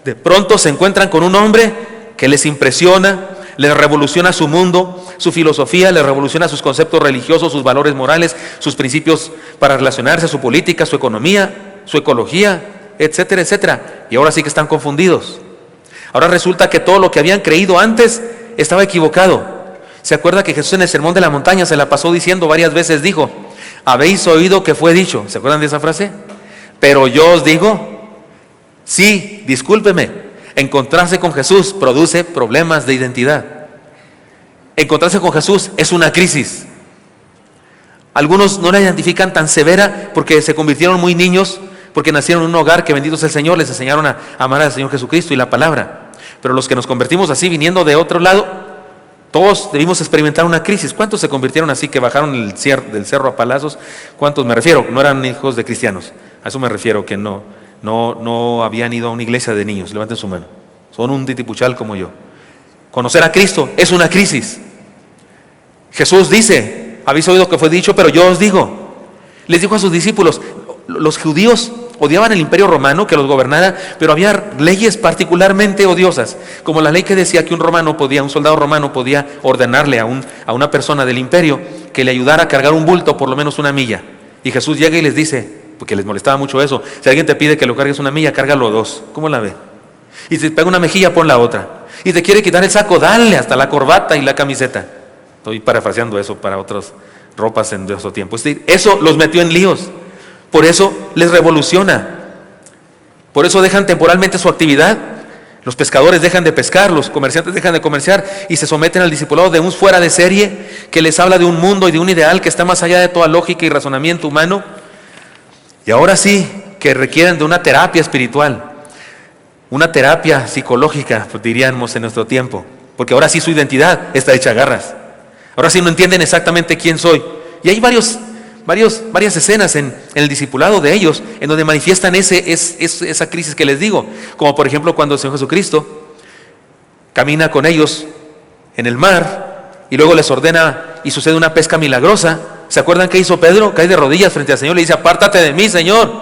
de pronto se encuentran con un hombre que les impresiona, les revoluciona su mundo, su filosofía, les revoluciona sus conceptos religiosos, sus valores morales, sus principios para relacionarse, su política, su economía, su ecología, etcétera, etcétera. Y ahora sí que están confundidos. Ahora resulta que todo lo que habían creído antes estaba equivocado. ¿Se acuerda que Jesús en el Sermón de la Montaña se la pasó diciendo varias veces? Dijo, habéis oído que fue dicho. ¿Se acuerdan de esa frase? Pero yo os digo, sí, discúlpeme, encontrarse con Jesús produce problemas de identidad. Encontrarse con Jesús es una crisis. Algunos no la identifican tan severa porque se convirtieron muy niños, porque nacieron en un hogar que bendito sea el Señor, les enseñaron a amar al Señor Jesucristo y la palabra. Pero los que nos convertimos así, viniendo de otro lado, todos debimos experimentar una crisis. ¿Cuántos se convirtieron así que bajaron del cerro a palazos? ¿Cuántos me refiero? No eran hijos de cristianos. A eso me refiero, que no habían ido a una iglesia de niños. Levanten su mano. Son un titipuchal como yo. Conocer a Cristo es una crisis. Jesús dice, habéis oído que fue dicho, pero yo os digo. Les dijo a sus discípulos, los judíos odiaban el Imperio Romano que los gobernara, pero había leyes particularmente odiosas, como la ley que decía que un soldado romano podía ordenarle a una persona del imperio que le ayudara a cargar un bulto por lo menos 1 milla. Y Jesús llega y les dice, porque les molestaba mucho eso, si alguien te pide que lo cargues 1 milla, cárgalo 2. ¿Cómo la ve? Y si te pega 1 mejilla, pon la otra. Y te quiere quitar el saco, dale hasta la corbata y la camiseta. Estoy parafraseando eso para otras ropas en otro tiempo. Es decir, eso los metió en líos. Por eso les revoluciona. Por eso dejan temporalmente su actividad. Los pescadores dejan de pescar, los comerciantes dejan de comerciar y se someten al discipulado de un fuera de serie que les habla de un mundo y de un ideal que está más allá de toda lógica y razonamiento humano. Y ahora sí que requieren de una terapia espiritual, una terapia psicológica, pues diríamos en nuestro tiempo, porque ahora sí su identidad está hecha garras. Ahora sí no entienden exactamente quién soy. Y hay varias escenas en el discipulado de ellos en donde manifiestan esa crisis que les digo, como por ejemplo cuando el Señor Jesucristo camina con ellos en el mar y luego les ordena y sucede una pesca milagrosa. ¿Se acuerdan qué hizo Pedro? Cae de rodillas frente al Señor y le dice: apártate de mí, Señor,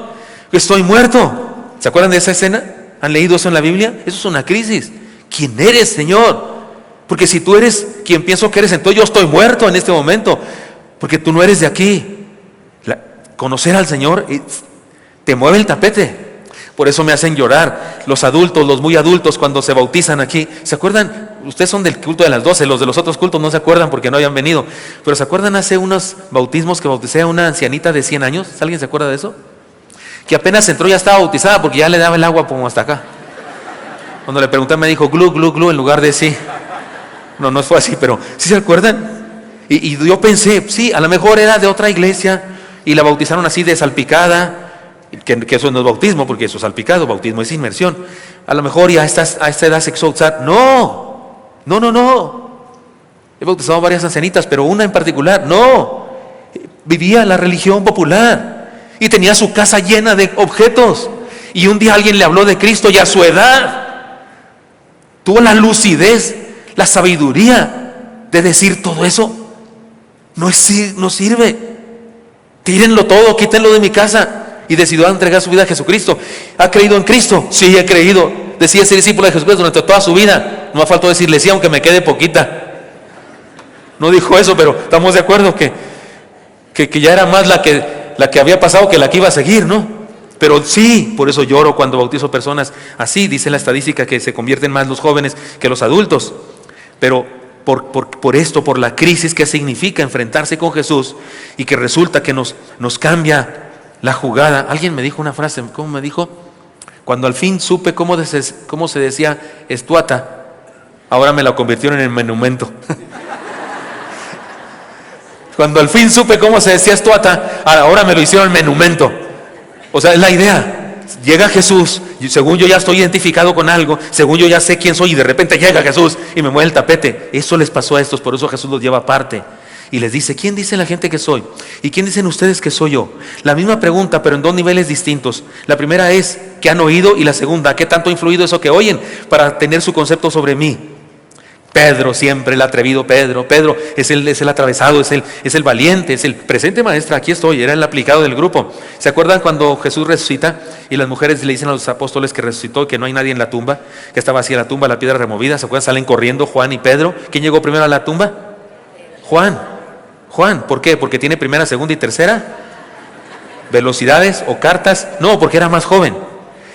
que estoy muerto. ¿Se acuerdan de esa escena? ¿Han leído eso en la Biblia? Eso es una crisis. ¿Quién eres, Señor? Porque si tú eres quien pienso que eres, entonces yo estoy muerto en este momento, porque tú no eres de aquí. Conocer al Señor te mueve el tapete. Por eso me hacen llorar los adultos, los muy adultos, cuando se bautizan aquí. ¿Se acuerdan? Ustedes son del culto de las 12, los de los otros cultos no se acuerdan porque no habían venido. Pero ¿se acuerdan hace unos bautismos que bauticé a una ancianita de 100 años? ¿Alguien se acuerda de eso? Que apenas entró ya estaba bautizada porque ya le daba el agua como hasta acá. Cuando le pregunté me dijo glu, glu, glu en lugar de sí. No fue así, pero ¿sí se acuerdan? Y yo pensé, sí, a lo mejor era de otra iglesia y la bautizaron así de salpicada. Que eso no es bautismo, porque eso es salpicado, bautismo es inmersión. A lo mejor ya a esta edad se exaltar. No. He bautizado varias ancianitas, pero una en particular, no. Vivía la religión popular y tenía su casa llena de objetos. Y un día alguien le habló de Cristo y a su edad tuvo la lucidez, la sabiduría de decir: todo eso no sirve. Tírenlo todo, quítenlo de mi casa. Y decidió entregar su vida a Jesucristo. ¿Ha creído en Cristo? Sí, he creído. Decía ser discípulo de Jesucristo durante toda su vida. No me faltó decirle sí, aunque me quede poquita. No dijo eso, pero estamos de acuerdo que ya era más la que había pasado que la que iba a seguir, ¿no? Pero sí, por eso lloro cuando bautizo personas así. Dice la estadística que se convierten más los jóvenes que los adultos. Pero por esto, por la crisis que significa enfrentarse con Jesús y que resulta que nos cambia la jugada. Alguien me dijo una frase, ¿cómo me dijo? Cuando al fin supe cómo se decía estuata, ahora me la convirtieron en monumento. Cuando al fin supe cómo se decía estuata, ahora me lo hicieron monumento. O sea, es la idea. Llega Jesús, y según yo ya estoy identificado con algo, según yo ya sé quién soy, y de repente llega Jesús y me mueve el tapete. Eso les pasó a estos, por eso Jesús los lleva aparte. Y les dice: ¿quién dice la gente que soy? ¿Y quién dicen ustedes que soy yo? La misma pregunta, pero en dos niveles distintos. La primera es: ¿qué han oído? Y la segunda: ¿qué tanto ha influido eso que oyen para tener su concepto sobre mí? Pedro, siempre el atrevido Pedro es el atravesado, es el valiente, es el presente maestra, aquí estoy, era el aplicado del grupo. ¿Se acuerdan cuando Jesús resucita y las mujeres le dicen a los apóstoles que resucitó y que no hay nadie en la tumba, que está vacía la tumba, la piedra removida? ¿Se acuerdan? Salen corriendo Juan y Pedro. ¿Quién llegó primero a la tumba? Juan, ¿por qué? ¿Porque tiene primera, segunda y tercera velocidades o cartas? No, porque era más joven.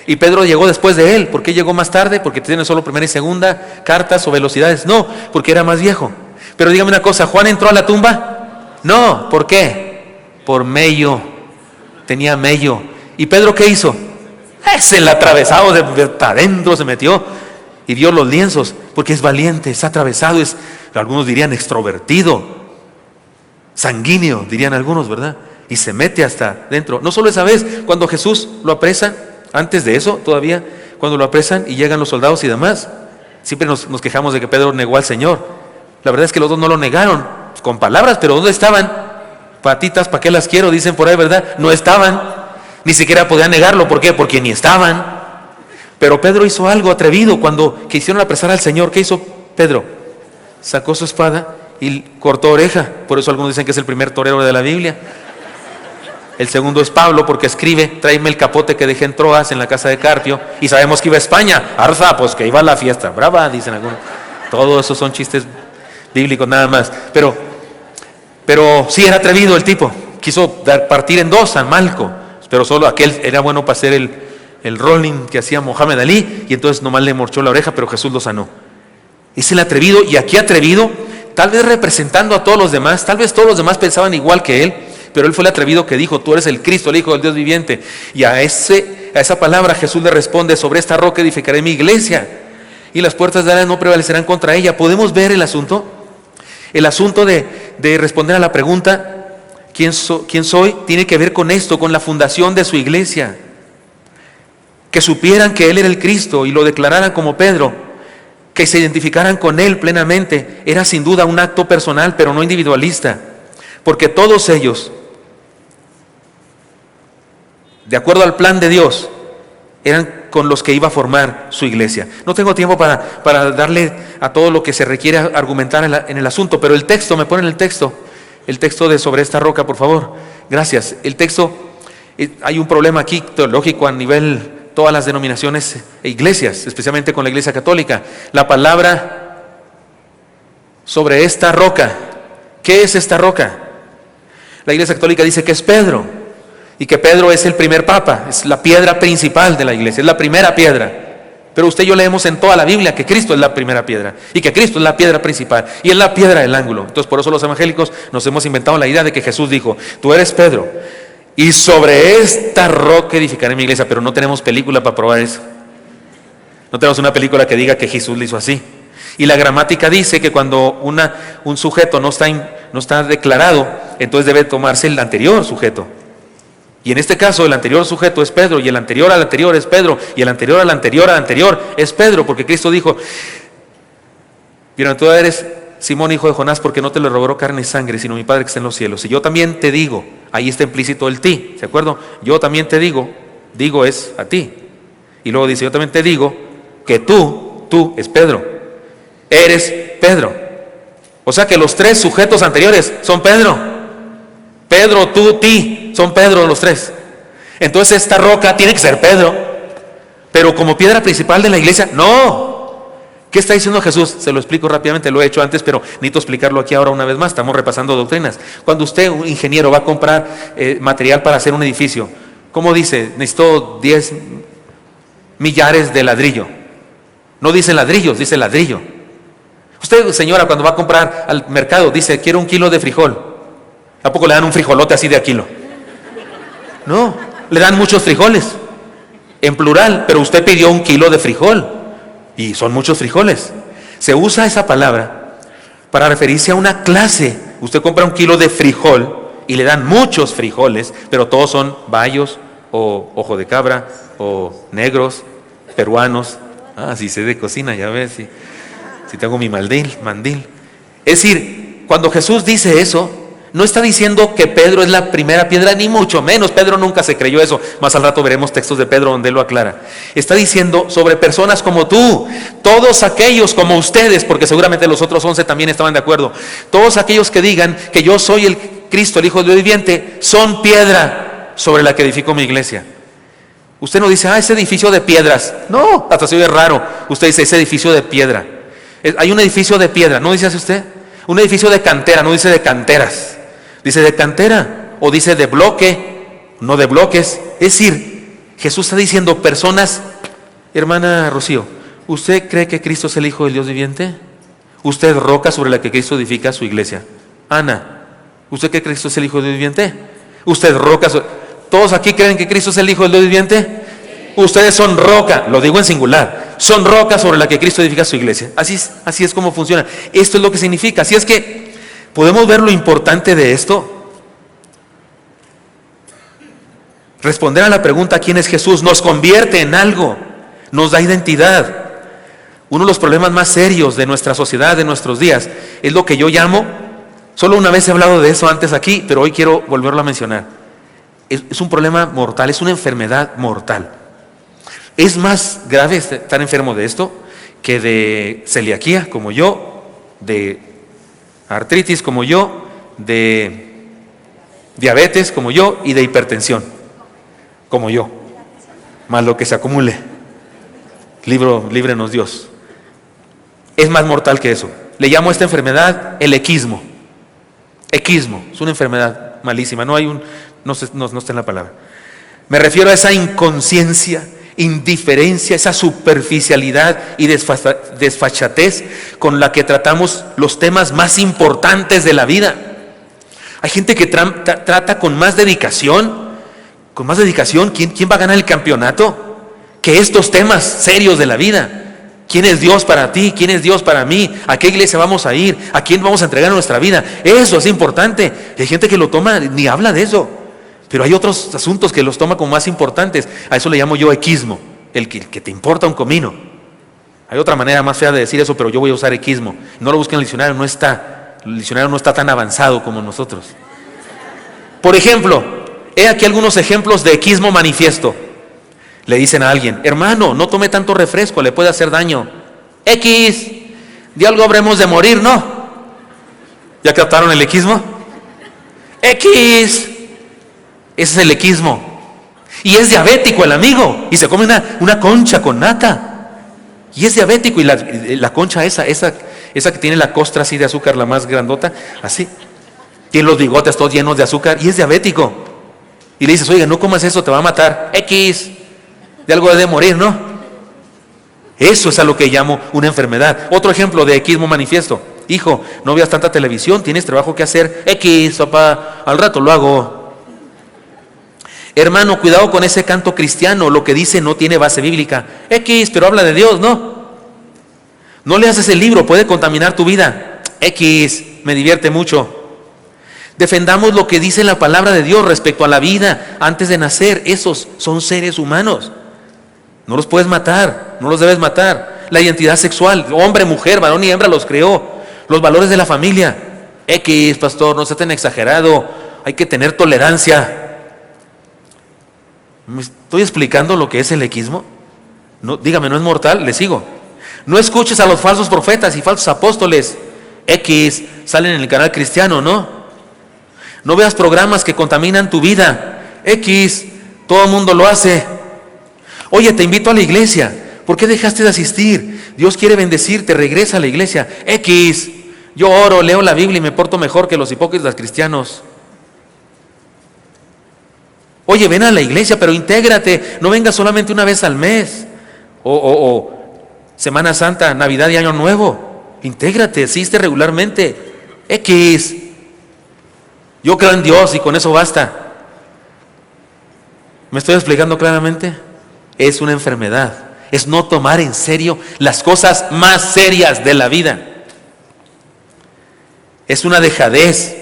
Y Pedro llegó después de él. ¿Por qué llegó más tarde? ¿Porque tiene solo primera y segunda cartas o velocidades? No, porque era más viejo. Pero dígame una cosa, ¿Juan entró a la tumba? No, ¿por qué? Por mello, tenía mello. ¿Y Pedro qué hizo? Es el atravesado, de adentro se metió y vio los lienzos, porque es valiente, es atravesado, es, algunos dirían extrovertido, sanguíneo, dirían algunos, ¿verdad? Y se mete hasta dentro. No solo esa vez, cuando Jesús lo apresan, antes de eso todavía, cuando lo apresan y llegan los soldados y demás, siempre nos quejamos de que Pedro negó al Señor. La verdad es que los dos no lo negaron, con palabras, pero ¿dónde estaban? Patitas, ¿para qué las quiero? Dicen por ahí, ¿verdad? No estaban, ni siquiera podían negarlo. ¿Por qué? Porque ni estaban. Pero Pedro hizo algo atrevido cuando quisieron apresar al Señor. ¿Qué hizo Pedro? Sacó su espada y cortó oreja. Por eso algunos dicen que es el primer torero de la Biblia. El segundo es Pablo, porque escribe: tráeme el capote que dejé en Troas, en la casa de Carpio. Y sabemos que iba a España. Arza, pues que iba a la fiesta. Brava, dicen algunos. Todo eso son chistes bíblicos nada más. Pero sí era atrevido el tipo. quiso partir en dos a Malco, pero solo aquel era bueno para hacer el rolling que hacía Mohamed Ali, y entonces nomás le morchó la oreja, pero Jesús lo sanó. Es el atrevido, y aquí atrevido, tal vez representando a todos los demás, tal vez todos los demás pensaban igual que él, pero él fue el atrevido que dijo: tú eres el Cristo, el Hijo del Dios viviente. Y a esa palabra Jesús le responde: sobre esta roca edificaré mi iglesia, y las puertas de Hades no prevalecerán contra ella. ¿Podemos ver el asunto? El asunto de responder a la pregunta, ¿quién soy? Tiene que ver con esto, con la fundación de su iglesia. Que supieran que él era el Cristo y lo declararan como Pedro, que se identificaran con él plenamente, era sin duda un acto personal, pero no individualista, porque todos ellos, de acuerdo al plan de Dios, eran con los que iba a formar su iglesia. No tengo tiempo para darle a todo lo que se requiere argumentar en el asunto, pero el texto, me ponen el texto de sobre esta roca, por favor. Gracias. El texto, hay un problema aquí teológico a nivel todas las denominaciones e iglesias, especialmente con la Iglesia Católica. La palabra sobre esta roca, ¿qué es esta roca? La Iglesia Católica dice que es Pedro, y que Pedro es el primer papa, es la piedra principal de la iglesia, es la primera piedra. Pero usted y yo leemos en toda la Biblia que Cristo es la primera piedra, y que Cristo es la piedra principal, y es la piedra del ángulo. Entonces por eso los evangélicos nos hemos inventado la idea de que Jesús dijo: tú eres Pedro, y sobre esta roca edificaré mi iglesia. Pero no tenemos película para probar eso. No tenemos una película que diga que Jesús lo hizo así. Y la gramática dice que cuando un sujeto no está declarado, entonces debe tomarse el anterior sujeto. Y en este caso el anterior sujeto es Pedro, y el anterior al anterior es Pedro, y el anterior al anterior al anterior es Pedro, porque Cristo dijo: bienaventurado eres, Simón, hijo de Jonás, porque no te lo reveló carne y sangre, sino mi Padre que está en los cielos. Y yo también te digo, ahí está implícito el ti, ¿de acuerdo? Yo también te digo es a ti. Y luego dice: yo también te digo que tú es Pedro, eres Pedro. O sea que los tres sujetos anteriores son Pedro. Pedro, tú, ti, son Pedro los tres. Entonces esta roca tiene que ser Pedro, pero como piedra principal de la iglesia, no. ¿Qué está diciendo Jesús? Se lo explico rápidamente, lo he hecho antes, pero necesito explicarlo aquí ahora una vez más. Estamos repasando doctrinas. Cuando usted, un ingeniero, va a comprar material para hacer un edificio, ¿cómo dice? Necesito 10 millares de ladrillo. No dice ladrillos, dice ladrillo. Usted, señora, cuando va a comprar al mercado, dice: quiero 1 kilo de frijol. ¿A poco le dan un frijolote así de a kilo? No, le dan muchos frijoles, en plural, pero usted pidió 1 kilo de frijol, y son muchos frijoles. Se usa esa palabra para referirse a una clase. Usted compra 1 kilo de frijol y le dan muchos frijoles, pero todos son bayos, o ojo de cabra, o negros, peruanos. Si sé de cocina, ya ves, si tengo mi mandil. Es decir, cuando Jesús dice eso, no está diciendo que Pedro es la primera piedra, ni mucho menos. Pedro nunca se creyó eso. Más al rato veremos textos de Pedro donde él lo aclara. Está diciendo sobre personas como tú, todos aquellos como ustedes, porque seguramente los otros 11 también estaban de acuerdo. Todos aquellos que digan que yo soy el Cristo, el Hijo del Dios viviente, son piedra sobre la que edifico mi iglesia. Usted no dice: ese edificio de piedras. No, hasta se oye raro. Usted dice: ese edificio de piedra. Hay un edificio de piedra, ¿no dice así usted? Un edificio de cantera, no dice de canteras. Dice de cantera, o dice de bloque, no de bloques. Es decir, Jesús está diciendo personas. Hermana Rocío, ¿usted cree que Cristo es el Hijo del Dios viviente? Usted es roca sobre la que Cristo edifica su iglesia. Ana, ¿usted cree que Cristo es el Hijo del Dios viviente? Usted es roca. ¿Todos aquí creen que Cristo es el Hijo del Dios viviente? Ustedes son roca, lo digo en singular, son roca sobre la que Cristo edifica su iglesia. Así es como funciona. Esto es lo que significa. Así es que ¿podemos ver lo importante de esto? Responder a la pregunta ¿quién es Jesús? Nos convierte en algo, nos da identidad. Uno de los problemas más serios de nuestra sociedad, de nuestros días, es lo que yo llamo, solo una vez he hablado de eso antes aquí, pero hoy quiero volverlo a mencionar. Es un problema mortal, es una enfermedad mortal. Es más grave estar enfermo de esto que de celiaquía, como yo, de artritis, como yo, de diabetes, como yo, y de hipertensión, como yo, más lo que se acumule. Líbrenos Dios. Es más mortal que eso. Le llamo a esta enfermedad el equismo. Equismo, es una enfermedad malísima, no está en la palabra. Me refiero a esa inconsciencia, indiferencia, esa superficialidad y desfachatez con la que tratamos los temas más importantes de la vida. Hay gente que trata con más dedicación. ¿Quién va a ganar el campeonato? Que estos temas serios de la vida. ¿Quién es Dios para ti? ¿Quién es Dios para mí? ¿A qué iglesia vamos a ir? ¿A quién vamos a entregar nuestra vida? Eso es importante. Hay gente que lo toma, ni habla de eso. Pero hay otros asuntos que los toma como más importantes. A eso le llamo yo equismo. El que te importa un comino. Hay otra manera más fea de decir eso, pero yo voy a usar equismo. No lo busquen en el diccionario, el diccionario no está tan avanzado como nosotros. Por ejemplo, he aquí algunos ejemplos de equismo manifiesto. Le dicen a alguien: hermano, no tome tanto refresco, le puede hacer daño. X, de algo habremos de morir, ¿no? ¿Ya captaron el equismo? X, ese es el equismo. Y es diabético el amigo, y se come una concha con nata. Y es diabético, y la concha esa que tiene la costra así de azúcar, la más grandota, así. Tiene los bigotes todos llenos de azúcar, y es diabético. Y le dices: oiga, no comas eso, te va a matar. X, de algo de morir, ¿no? Eso es a lo que llamo una enfermedad. Otro ejemplo de equismo manifiesto: hijo, no veas tanta televisión, tienes trabajo que hacer. X, papá, al rato lo hago. Hermano, cuidado con ese canto cristiano, lo que dice no tiene base bíblica. X, pero habla de Dios, ¿no? No leas ese libro, puede contaminar tu vida. X, me divierte mucho. Defendamos lo que dice la palabra de Dios respecto a la vida antes de nacer. Esos son seres humanos. No los puedes matar, no los debes matar. La identidad sexual, hombre, mujer, varón y hembra los creó. Los valores de la familia. X, pastor, no sea tan exagerado. Hay que tener tolerancia. ¿Me estoy explicando lo que es el equismo? No, dígame, ¿no es mortal? Le sigo. No escuches a los falsos profetas y falsos apóstoles. X, salen en el canal cristiano, ¿no? No veas programas que contaminan tu vida. X, todo el mundo lo hace. Oye, te invito a la iglesia. ¿Por qué dejaste de asistir? Dios quiere bendecirte, regresa a la iglesia. X, yo oro, leo la Biblia y me porto mejor que los hipócritas cristianos. Oye, ven a la iglesia, pero intégrate. No vengas solamente una vez al mes. O Semana Santa, Navidad y Año Nuevo. Intégrate, asiste regularmente. X, yo creo en Dios y con eso basta. ¿Me estoy explicando claramente? Es una enfermedad. Es no tomar en serio las cosas más serias de la vida. Es una dejadez.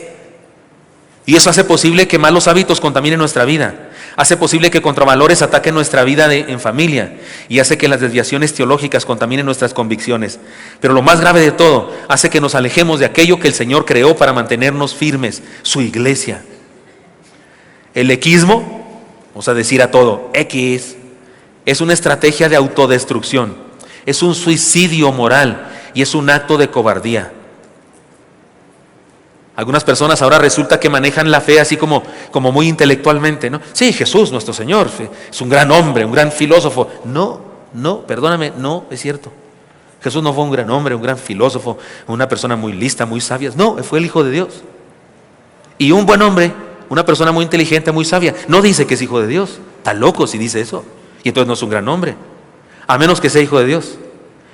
Y eso hace posible que malos hábitos contaminen nuestra vida. Hace posible que contravalores ataquen nuestra vida en familia. Y hace que las desviaciones teológicas contaminen nuestras convicciones. Pero lo más grave de todo, hace que nos alejemos de aquello que el Señor creó para mantenernos firmes, su iglesia. El equismo, vamos a decir a todo, X, es una estrategia de autodestrucción. Es un suicidio moral y es un acto de cobardía. Algunas personas ahora resulta que manejan la fe así como muy intelectualmente, ¿no? Sí, Jesús, nuestro Señor, es un gran hombre, un gran filósofo. No, perdóname, no es cierto. Jesús no fue un gran hombre, un gran filósofo, una persona muy lista, muy sabia. No, fue el Hijo de Dios. Y un buen hombre, una persona muy inteligente, muy sabia, no dice que es hijo de Dios. Está loco si dice eso. Y entonces no es un gran hombre, a menos que sea hijo de Dios.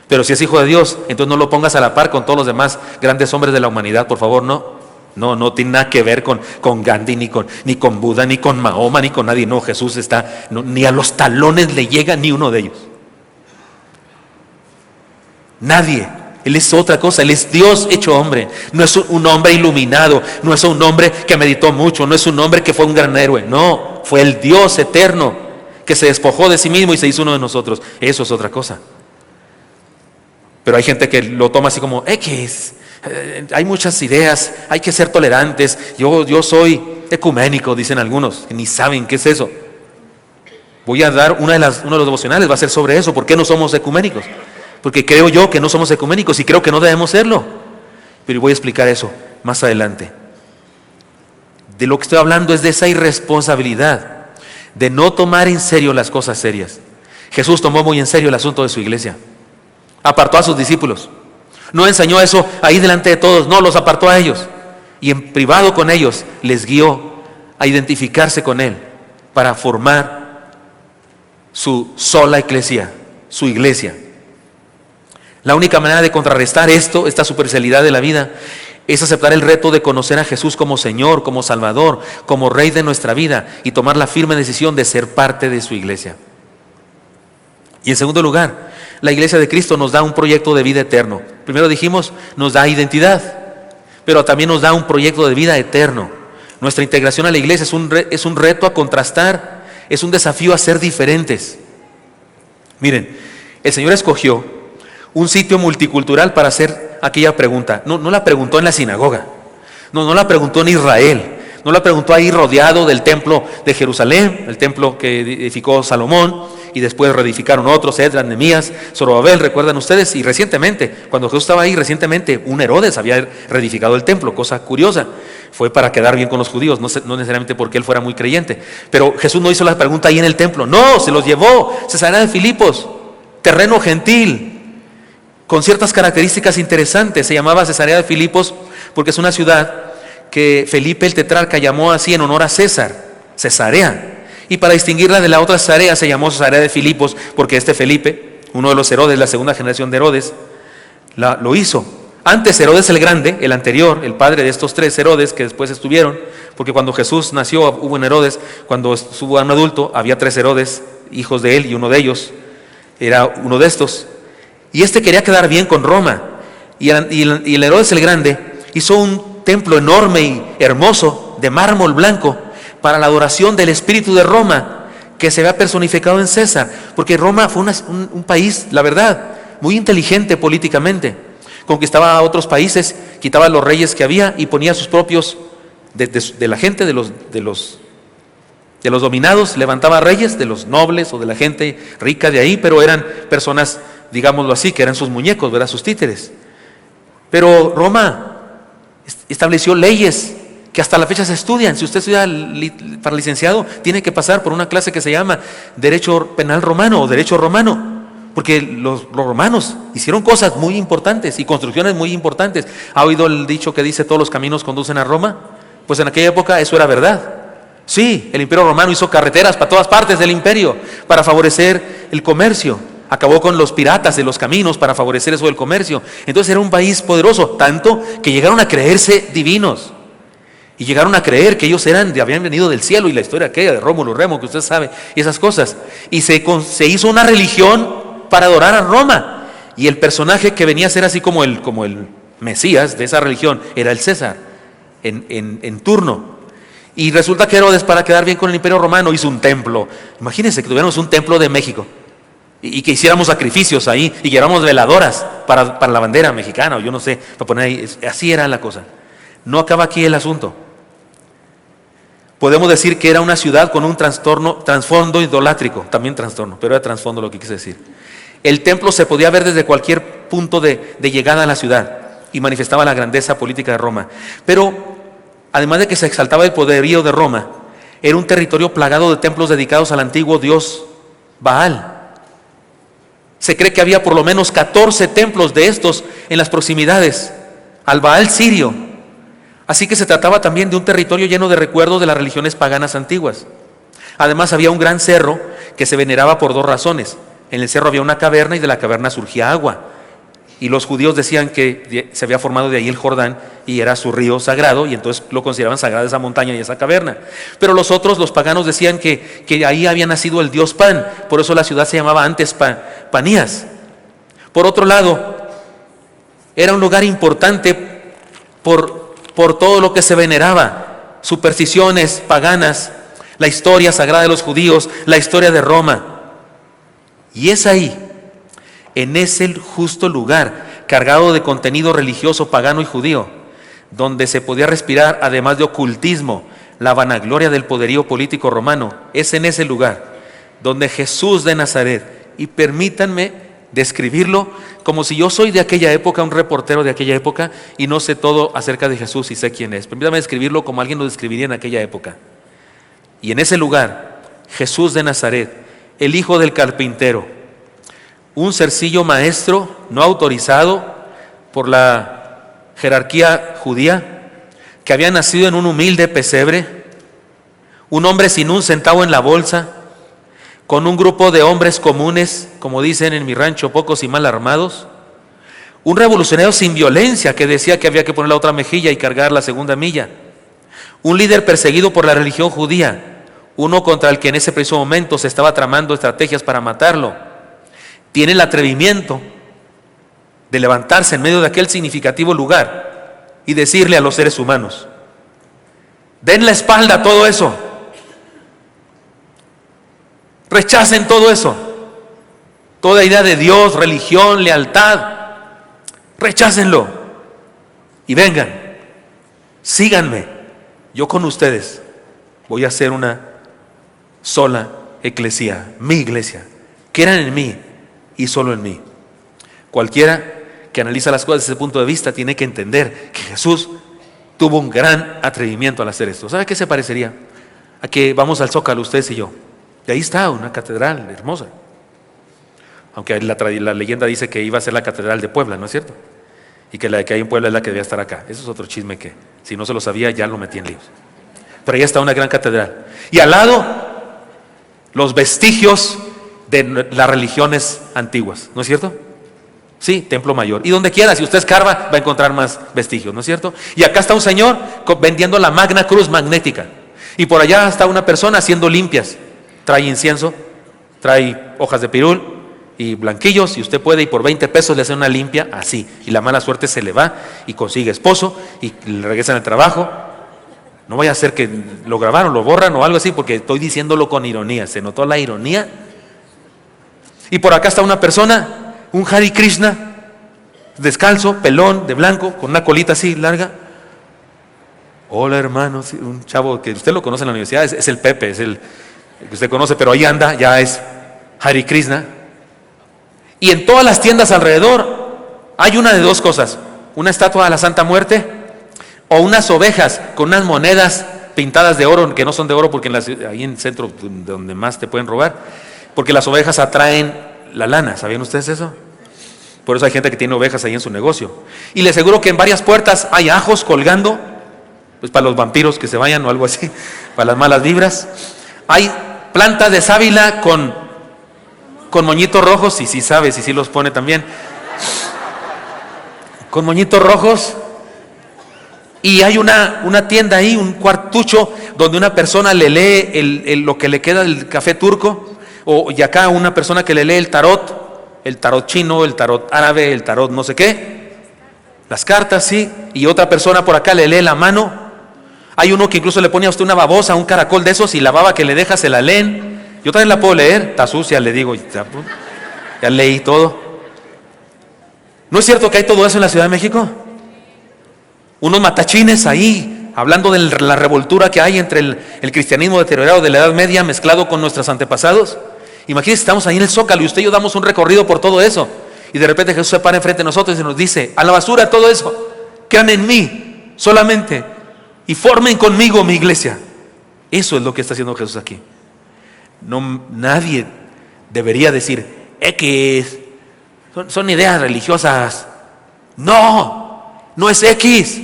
Pero si es hijo de Dios, entonces no lo pongas a la par con todos los demás grandes hombres de la humanidad, por favor, no. No tiene nada que ver con Gandhi, ni con Buda, ni con Mahoma, ni con nadie. No, Jesús ni a los talones le llega ni uno de ellos. Nadie. Él es otra cosa, Él es Dios hecho hombre. No es un hombre iluminado, no es un hombre que meditó mucho, no es un hombre que fue un gran héroe. No, fue el Dios eterno que se despojó de sí mismo y se hizo uno de nosotros. Eso es otra cosa. Pero hay gente que lo toma así como X. Hay muchas ideas, hay que ser tolerantes. Yo soy ecuménico, dicen algunos, que ni saben qué es eso. Voy a dar uno de los devocionales, va a ser sobre eso. ¿Por qué no somos ecuménicos? Porque creo yo que no somos ecuménicos y creo que no debemos serlo. Pero voy a explicar eso más adelante. De lo que estoy hablando es de esa irresponsabilidad, de no tomar en serio las cosas serias. Jesús tomó muy en serio el asunto de su iglesia. Apartó a sus discípulos. No enseñó eso ahí delante de todos, no, los apartó a ellos. Y en privado con ellos les guió a identificarse con Él para formar su sola eclesia, su iglesia. La única manera de contrarrestar esta superficialidad de la vida, es aceptar el reto de conocer a Jesús como Señor, como Salvador, como Rey de nuestra vida y tomar la firme decisión de ser parte de su iglesia. Y en segundo lugar, la iglesia de Cristo nos da un proyecto de vida eterno. Primero dijimos, nos da identidad, pero también nos da un proyecto de vida eterno. Nuestra integración a la iglesia es un reto a contrastar, es un desafío a ser diferentes. Miren, el Señor escogió un sitio multicultural para hacer aquella pregunta. No la preguntó en la sinagoga, no la preguntó en Israel, no la preguntó ahí rodeado del templo de Jerusalén, el templo que edificó Salomón y después reedificaron otros, Esdras, Nehemías, Zorobabel, recuerdan ustedes. Y recientemente, cuando Jesús estaba ahí, un Herodes había reedificado el templo, cosa curiosa. Fue para quedar bien con los judíos, no necesariamente porque él fuera muy creyente. Pero Jesús no hizo la pregunta ahí en el templo, no, se los llevó Cesarea de Filipos, terreno gentil, con ciertas características interesantes. Se llamaba Cesarea de Filipos porque es una ciudad que Felipe el tetrarca llamó así en honor a César, Cesarea. Y para distinguirla de la otra Cesarea se llamó Cesarea de Filipos porque este Felipe, uno de los Herodes, la segunda generación de Herodes, lo hizo. Antes Herodes el Grande, el anterior, el padre de estos tres Herodes que después estuvieron, porque cuando Jesús nació hubo un Herodes, cuando estuvo un adulto había tres Herodes, hijos de él, y uno de ellos era uno de estos. Y este quería quedar bien con Roma. Y el Herodes el Grande hizo un templo enorme y hermoso de mármol blanco para la adoración del espíritu de Roma, que se había personificado en César. Porque Roma fue un país, la verdad, muy inteligente políticamente. Conquistaba a otros países, quitaba a los reyes que había y ponía a sus propios, de la gente, de los dominados, levantaba reyes, de los nobles o de la gente rica de ahí, pero eran personas, digámoslo así, que eran sus muñecos, ¿verdad? Sus títeres. Pero Roma estableció leyes que hasta la fecha se estudian. Si usted estudia para licenciado, tiene que pasar por una clase que se llama Derecho Penal Romano o Derecho Romano, porque los romanos hicieron cosas muy importantes y construcciones muy importantes. ¿Ha oído el dicho que dice todos los caminos conducen a Roma? Pues en aquella época eso era verdad. Sí, el Imperio Romano hizo carreteras para todas partes del imperio para favorecer el comercio. Acabó con los piratas de los caminos para favorecer eso del comercio. Entonces era un país poderoso, tanto que llegaron a creerse divinos. Y llegaron a creer que ellos habían venido del cielo, y la historia aquella de Rómulo y Remo, que usted sabe, y esas cosas. Y se hizo una religión para adorar a Roma. Y el personaje que venía a ser así como el Mesías de esa religión era el César, en turno. Y resulta que Herodes, para quedar bien con el Imperio Romano, hizo un templo. Imagínense que tuviéramos un templo de México y que hiciéramos sacrificios ahí y lleváramos veladoras para la bandera mexicana, o yo no sé, para poner ahí. Así era la cosa. No acaba aquí el asunto. Podemos decir que era una ciudad con un trasfondo idolátrico, también trastorno, pero era trasfondo lo que quise decir. El templo se podía ver desde cualquier punto de llegada a la ciudad y manifestaba la grandeza política de Roma. Pero además de que se exaltaba el poderío de Roma, era un territorio plagado de templos dedicados al antiguo dios Baal. Se cree que había por lo menos 14 templos de estos en las proximidades, al Baal sirio. Así que se trataba también de un territorio lleno de recuerdos de las religiones paganas antiguas. Además había un gran cerro que se veneraba por dos razones. En el cerro había una caverna y de la caverna surgía agua. Y los judíos decían que se había formado de ahí el Jordán y era su río sagrado, y entonces lo consideraban sagrada esa montaña y esa caverna. Pero los paganos decían que ahí había nacido el dios Pan, por eso la ciudad se llamaba antes Panías. Por otro lado, era un lugar importante por todo lo que se veneraba, supersticiones paganas, la historia sagrada de los judíos, la historia de Roma. Y es ahí, en ese justo lugar, cargado de contenido religioso pagano y judío, donde se podía respirar, además de ocultismo, la vanagloria del poderío político romano. Es en ese lugar donde Jesús de Nazaret, y permítanme describirlo como si yo soy de aquella época, un reportero de aquella época, y no sé todo acerca de Jesús y sé quién es. Permítanme describirlo como alguien lo describiría en aquella época. Y en ese lugar, Jesús de Nazaret, el hijo del carpintero, un cercillo maestro no autorizado por la jerarquía judía, que había nacido en un humilde pesebre, un hombre sin un centavo en la bolsa, con un grupo de hombres comunes, como dicen en mi rancho, pocos y mal armados, un revolucionario sin violencia que decía que había que poner la otra mejilla y cargar la segunda milla, un líder perseguido por la religión judía, uno contra el que en ese preciso momento se estaba tramando estrategias para matarlo, tiene el atrevimiento de levantarse en medio de aquel significativo lugar y decirle a los seres humanos: den la espalda a todo eso, rechacen todo eso, toda idea de Dios, religión, lealtad, rechácenlo y vengan, síganme, yo con ustedes voy a hacer una sola eclesía, mi iglesia, crean en mí y solo en mí. Cualquiera que analiza las cosas desde ese punto de vista tiene que entender que Jesús tuvo un gran atrevimiento al hacer esto. ¿Sabe qué se parecería? A que vamos al Zócalo, ustedes y yo, y ahí está una catedral hermosa, aunque la leyenda dice que iba a ser la catedral de Puebla, ¿no es cierto? Y que la que hay en Puebla es la que debía estar acá. Eso es otro chisme que, si no se lo sabía, ya lo metí en líos. Pero ahí está una gran catedral, y al lado los vestigios de las religiones antiguas, ¿no es cierto? Sí, Templo Mayor. Y donde quiera, si usted escarba, va a encontrar más vestigios, ¿no es cierto? Y acá está un señor vendiendo la Magna Cruz magnética. Y por allá está una persona haciendo limpias. Trae incienso, trae hojas de pirul y blanquillos, y usted puede, y por 20 pesos le hace una limpia así. Y la mala suerte se le va y consigue esposo y le regresan al trabajo. No vaya a ser que lo grabaron, lo borran o algo así, porque estoy diciéndolo con ironía. ¿Se notó la ironía? Y por acá está una persona, un Hare Krishna, descalzo, pelón, de blanco, con una colita así larga. Hola hermano, un chavo que usted lo conoce en la universidad, es el Pepe, es el que usted conoce, pero ahí anda, ya es Hare Krishna. Y en todas las tiendas alrededor hay una de dos cosas: una estatua de la Santa Muerte o unas ovejas con unas monedas pintadas de oro, que no son de oro porque ahí en el centro donde más te pueden robar, porque las ovejas atraen la lana. ¿Sabían ustedes eso? Por eso hay gente que tiene ovejas ahí en su negocio. Y les aseguro que en varias puertas hay ajos colgando, pues para los vampiros que se vayan o algo así, para las malas vibras. Hay plantas de sábila con moñitos rojos, y si sabes, y si los pone también, con moñitos rojos. Y hay una tienda ahí, un cuartucho, donde una persona le lee lo que le queda del café turco, y acá una persona que le lee el tarot chino, el tarot árabe, el tarot no sé qué, las cartas, sí, y otra persona por acá le lee la mano. Hay uno que incluso le pone a usted una babosa, un caracol de esos, y la baba que le deja se la leen. Yo también la puedo leer, está sucia, le digo, ya leí todo. ¿No es cierto que hay todo eso en la Ciudad de México? Unos matachines ahí, hablando de la revoltura que hay entre el cristianismo deteriorado de la Edad Media mezclado con nuestros antepasados. Imagínense, estamos ahí en el Zócalo y usted y yo damos un recorrido por todo eso, y de repente Jesús se para enfrente de nosotros y nos dice: a la basura todo eso, crean en mí solamente y formen conmigo mi iglesia. Eso es lo que está haciendo Jesús aquí. No, nadie debería decir X, son ideas religiosas. No es X,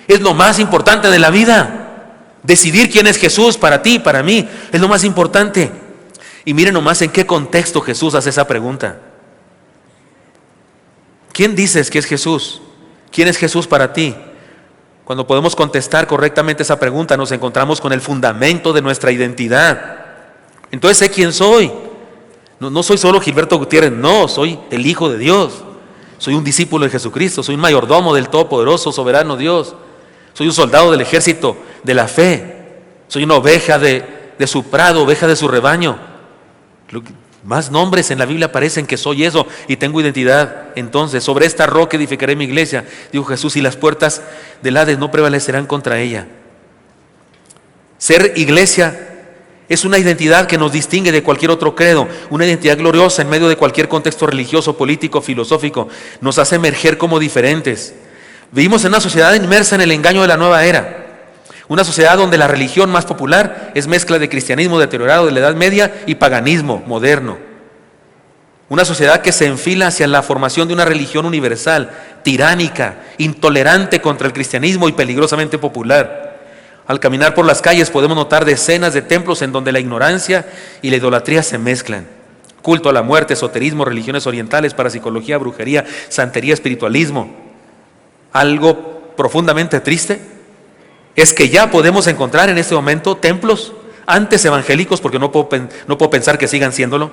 es lo más importante de la vida. Decidir quién es Jesús para ti, para mí, es lo más importante. Y miren nomás en qué contexto Jesús hace esa pregunta. ¿Quién dices que es Jesús? ¿Quién es Jesús para ti? Cuando podemos contestar correctamente esa pregunta, nos encontramos con el fundamento de nuestra identidad. Entonces sé quién soy. No soy solo Gilberto Gutiérrez, no, soy el Hijo de Dios. Soy un discípulo de Jesucristo, soy un mayordomo del Todopoderoso, soberano Dios. Soy un soldado del ejército de la fe. Soy una oveja de su prado, oveja de su rebaño. Más nombres en la Biblia aparecen que soy eso, y tengo identidad. Entonces, sobre esta roca edificaré mi iglesia, dijo Jesús, y las puertas del Hades no prevalecerán contra ella. Ser iglesia es una identidad que nos distingue de cualquier otro credo, una identidad gloriosa en medio de cualquier contexto religioso, político, filosófico. Nos hace emerger como diferentes. Vivimos en una sociedad inmersa en el engaño de la nueva era. Una sociedad donde la religión más popular es mezcla de cristianismo deteriorado de la Edad Media y paganismo moderno. Una sociedad que se enfila hacia la formación de una religión universal, tiránica, intolerante contra el cristianismo y peligrosamente popular. Al caminar por las calles podemos notar decenas de templos en donde la ignorancia y la idolatría se mezclan. Culto a la muerte, esoterismo, religiones orientales, parapsicología, brujería, santería, espiritualismo. Algo profundamente triste es que ya podemos encontrar en este momento templos antes evangélicos, porque no puedo pensar que sigan siéndolo,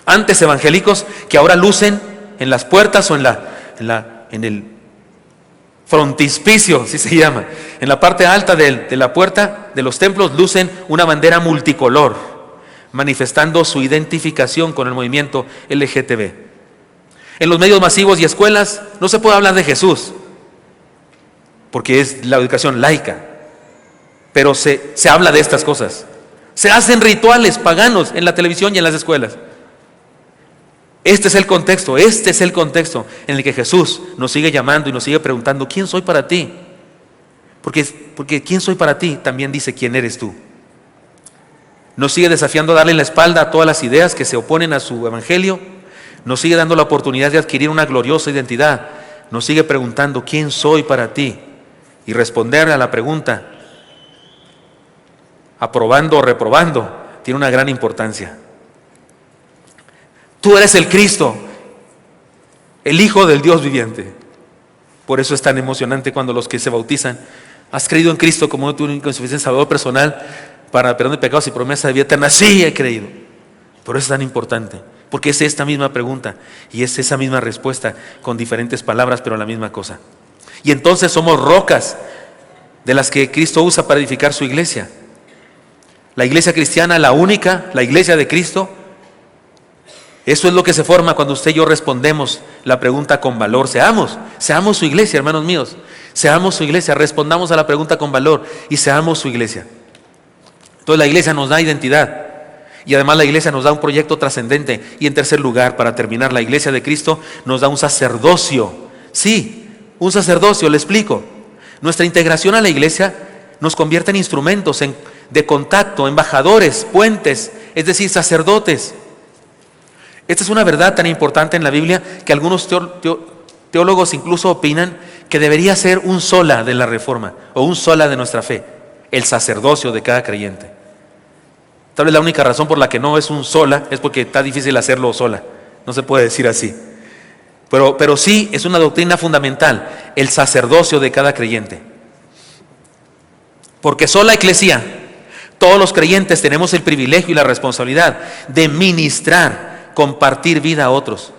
antes evangélicos que ahora lucen en las puertas o en el frontispicio, así se llama, en la parte alta de la puerta de los templos lucen una bandera multicolor, manifestando su identificación con el movimiento LGTB. En los medios masivos y escuelas no se puede hablar de Jesús, porque es la educación laica, pero se habla de estas cosas. Se hacen rituales paganos en la televisión y en las escuelas. Este es el contexto en el que Jesús nos sigue llamando y nos sigue preguntando, ¿quién soy para ti? Porque ¿quién soy para ti? También dice, ¿quién eres tú? Nos sigue desafiando a darle la espalda a todas las ideas que se oponen a su evangelio. Nos sigue dando la oportunidad de adquirir una gloriosa identidad. Nos sigue preguntando, ¿quién soy para ti? Y responder a la pregunta, aprobando o reprobando, tiene una gran importancia. Tú eres el Cristo, el Hijo del Dios viviente. Por eso es tan emocionante cuando los que se bautizan, has creído en Cristo como tu único y suficiente Salvador personal para perdón de pecados y promesa de vida eterna. Sí, he creído. Por eso es tan importante, porque es esta misma pregunta y es esa misma respuesta con diferentes palabras, pero la misma cosa. Y entonces somos rocas de las que Cristo usa para edificar su iglesia. La iglesia cristiana, la única, la iglesia de Cristo. Eso es lo que se forma cuando usted y yo respondemos la pregunta con valor. Seamos su iglesia, hermanos míos. Seamos su iglesia, respondamos a la pregunta con valor y seamos su iglesia. Entonces la iglesia nos da identidad y además la iglesia nos da un proyecto trascendente. Y en tercer lugar, para terminar, la iglesia de Cristo nos da un sacerdocio. Sí, un sacerdocio, le explico. Nuestra integración a la iglesia nos convierte en instrumentos de contacto, embajadores, puentes, es decir, sacerdotes. Esta es una verdad tan importante en la Biblia que algunos teólogos incluso opinan que debería ser un sola de la Reforma o un sola de nuestra fe, el sacerdocio de cada creyente. Tal vez la única razón por la que no es un sola es porque está difícil hacerlo sola, no se puede decir así. Pero sí es una doctrina fundamental, el sacerdocio de cada creyente. Porque sola eclesía, todos los creyentes tenemos el privilegio y la responsabilidad de ministrar, compartir vida a otros.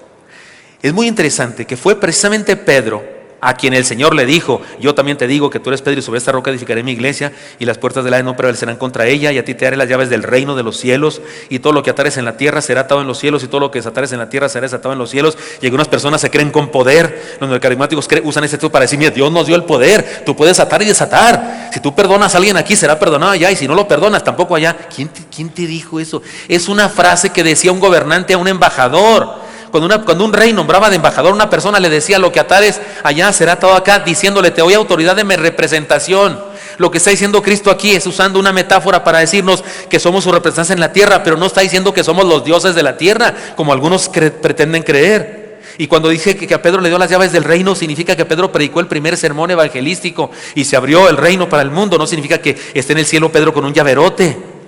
Es muy interesante que fue precisamente Pedro a quien el Señor le dijo, yo también te digo que tú eres Pedro y sobre esta roca edificaré mi iglesia y las puertas del Hades no prevalecerán contra ella y a ti te daré las llaves del reino de los cielos y todo lo que atares en la tierra será atado en los cielos y todo lo que desatares en la tierra será desatado en los cielos. Y algunas personas se creen con poder, los carismáticos usan este texto para decir, mira, Dios nos dio el poder, tú puedes atar y desatar. Si tú perdonas a alguien aquí será perdonado allá y si no lo perdonas tampoco allá. ¿Quién te dijo eso? Es una frase que decía un gobernante a un embajador. Cuando un rey nombraba de embajador a una persona, le decía, lo que atares allá será atado acá, diciéndole, te doy autoridad de mi representación. Lo que está diciendo Cristo aquí es usando una metáfora para decirnos que somos su representantes en la tierra, pero no está diciendo que somos los dioses de la tierra, como algunos pretenden creer. Y cuando dice que a Pedro le dio las llaves del reino, significa que Pedro predicó el primer sermón evangelístico y se abrió el reino para el mundo. No significa que esté en el cielo Pedro con un llaverote.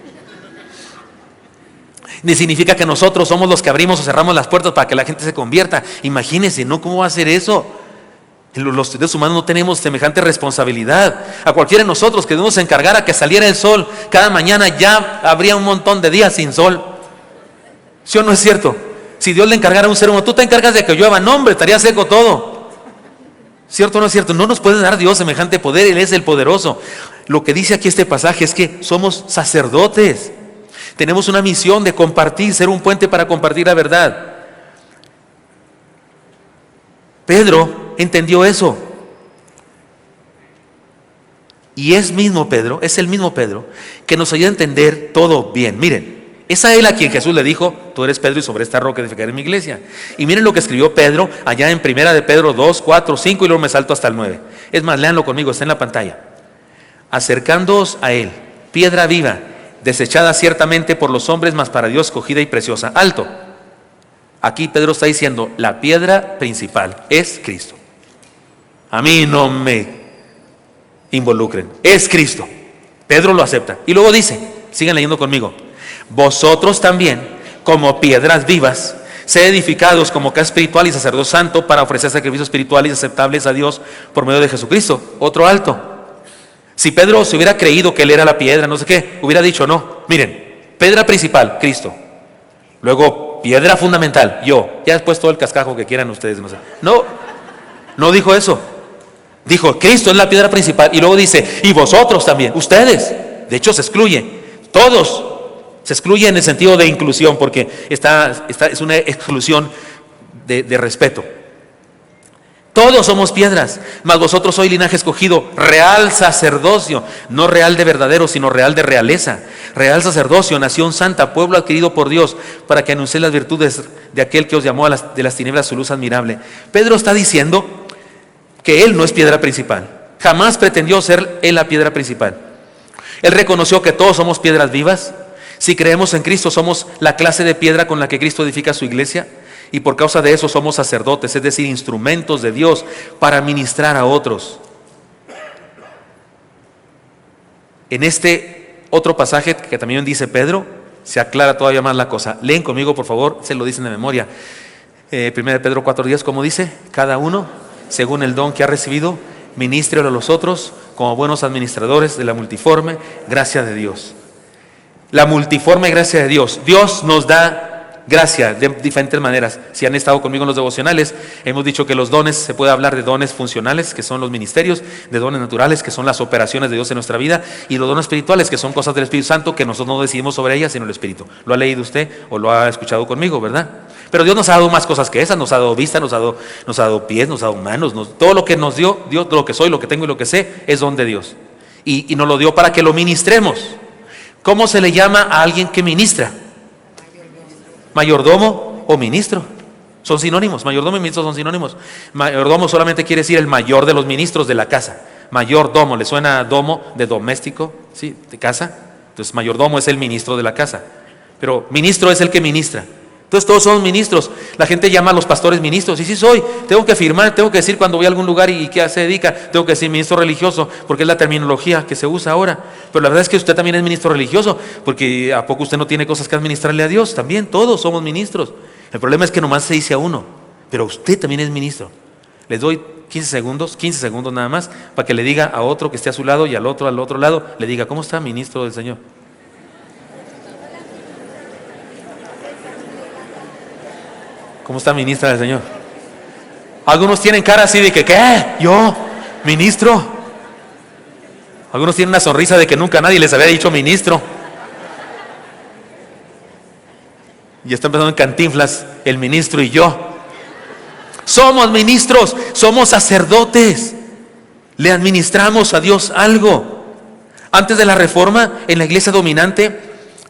Ni significa que nosotros somos los que abrimos o cerramos las puertas para que la gente se convierta. Imagínense, ¿no? ¿Cómo va a ser eso? Los seres humanos no tenemos semejante responsabilidad. A cualquiera de nosotros que debemos encargar a que saliera el sol cada mañana, ya habría un montón de días sin sol. ¿Sí o no es cierto? Si Dios le encargara a un ser humano, tú te encargas de que llueva, no hombre, estaría seco todo. ¿Cierto o no es cierto? No nos puede dar Dios semejante poder, Él es el poderoso. Lo que dice aquí este pasaje es que somos sacerdotes. Tenemos una misión de compartir, ser un puente para compartir la verdad. Pedro entendió eso. Y es el mismo Pedro que nos ayuda a entender todo bien. Miren, es a él a quien Jesús le dijo, tú eres Pedro y sobre esta roca edificaré mi iglesia. Y miren lo que escribió Pedro allá en 1 de Pedro 2, 4, 5 y luego me salto hasta el 9. Es más, léanlo conmigo, está en la pantalla. Acercándoos a él, piedra viva, desechada ciertamente por los hombres, mas para Dios escogida y preciosa. Alto. Aquí Pedro está diciendo, la piedra principal es Cristo. A mí no me involucren, es Cristo. Pedro lo acepta. Y luego dice, sigan leyendo conmigo, vosotros también, como piedras vivas, sed edificados como casa espiritual y sacerdocio santo para ofrecer sacrificios espirituales aceptables a Dios por medio de Jesucristo. Otro alto. Si Pedro se hubiera creído que él era la piedra, no sé qué, hubiera dicho, no, miren, piedra principal, Cristo. Luego, piedra fundamental, yo. Ya después todo el cascajo que quieran ustedes, no sé. No dijo eso. Dijo, Cristo es la piedra principal. Y luego dice, y vosotros también, ustedes. De hecho, se excluye. Todos se excluye en el sentido de inclusión, porque es una exclusión de respeto. Todos somos piedras, mas vosotros sois linaje escogido, real sacerdocio, no real de verdadero, sino real de realeza, real sacerdocio, nación santa, pueblo adquirido por Dios, para que anunciéis las virtudes de aquel que os llamó de las tinieblas su luz admirable. Pedro está diciendo que él no es piedra principal, jamás pretendió ser él la piedra principal. Él reconoció que todos somos piedras vivas. Si creemos en Cristo, somos la clase de piedra con la que Cristo edifica su iglesia. Y por causa de eso somos sacerdotes, es decir, instrumentos de Dios para ministrar a otros. En este otro pasaje que también dice Pedro, se aclara todavía más la cosa. Leen conmigo, por favor, se lo dicen de memoria. 1 Pedro 4:10, ¿cómo dice? Cada uno, según el don que ha recibido, ministre a los otros como buenos administradores de la multiforme gracia de Dios. La multiforme gracia de Dios. Dios nos da gracia de diferentes maneras. Si han estado conmigo en los devocionales, hemos dicho que los dones, se puede hablar de dones funcionales, que son los ministerios, de dones naturales, que son las operaciones de Dios en nuestra vida, y los dones espirituales, que son cosas del Espíritu Santo, que nosotros no decidimos sobre ellas, sino el Espíritu. Lo ha leído usted o lo ha escuchado conmigo, ¿verdad? Pero Dios nos ha dado más cosas que esas, nos ha dado vista, nos ha dado pies, nos ha dado manos, todo lo que nos dio, Dios, lo que soy, lo que tengo y lo que sé, es don de Dios. Y nos lo dio para que lo ministremos. ¿Cómo se le llama a alguien que ministra? Mayordomo o ministro. Son sinónimos. Mayordomo y ministro son sinónimos. Mayordomo solamente quiere decir el mayor de los ministros de la casa. Mayordomo, ¿le suena a domo de doméstico? ¿Sí? De casa. Entonces mayordomo es el ministro de la casa. Pero ministro es el que ministra. Entonces todos somos ministros. La gente llama a los pastores ministros. Y sí soy. Tengo que firmar, tengo que decir cuando voy a algún lugar y qué se dedica. Tengo que decir ministro religioso, porque es la terminología que se usa ahora. Pero la verdad es que usted también es ministro religioso, porque ¿a poco usted no tiene cosas que administrarle a Dios? También todos somos ministros. El problema es que nomás se dice a uno, pero usted también es ministro. Les doy 15 segundos nada más, para que le diga a otro que esté a su lado y al otro lado, le diga, ¿cómo está, ministro del Señor? ¿Cómo está, ministra del Señor? Algunos tienen cara así de que, ¿qué? ¿Yo? ¿Ministro? Algunos tienen una sonrisa de que nunca nadie les había dicho ministro. Y está empezando en Cantinflas, el ministro y yo. Somos ministros, somos sacerdotes. Le administramos a Dios algo. Antes de la Reforma, en la iglesia dominante,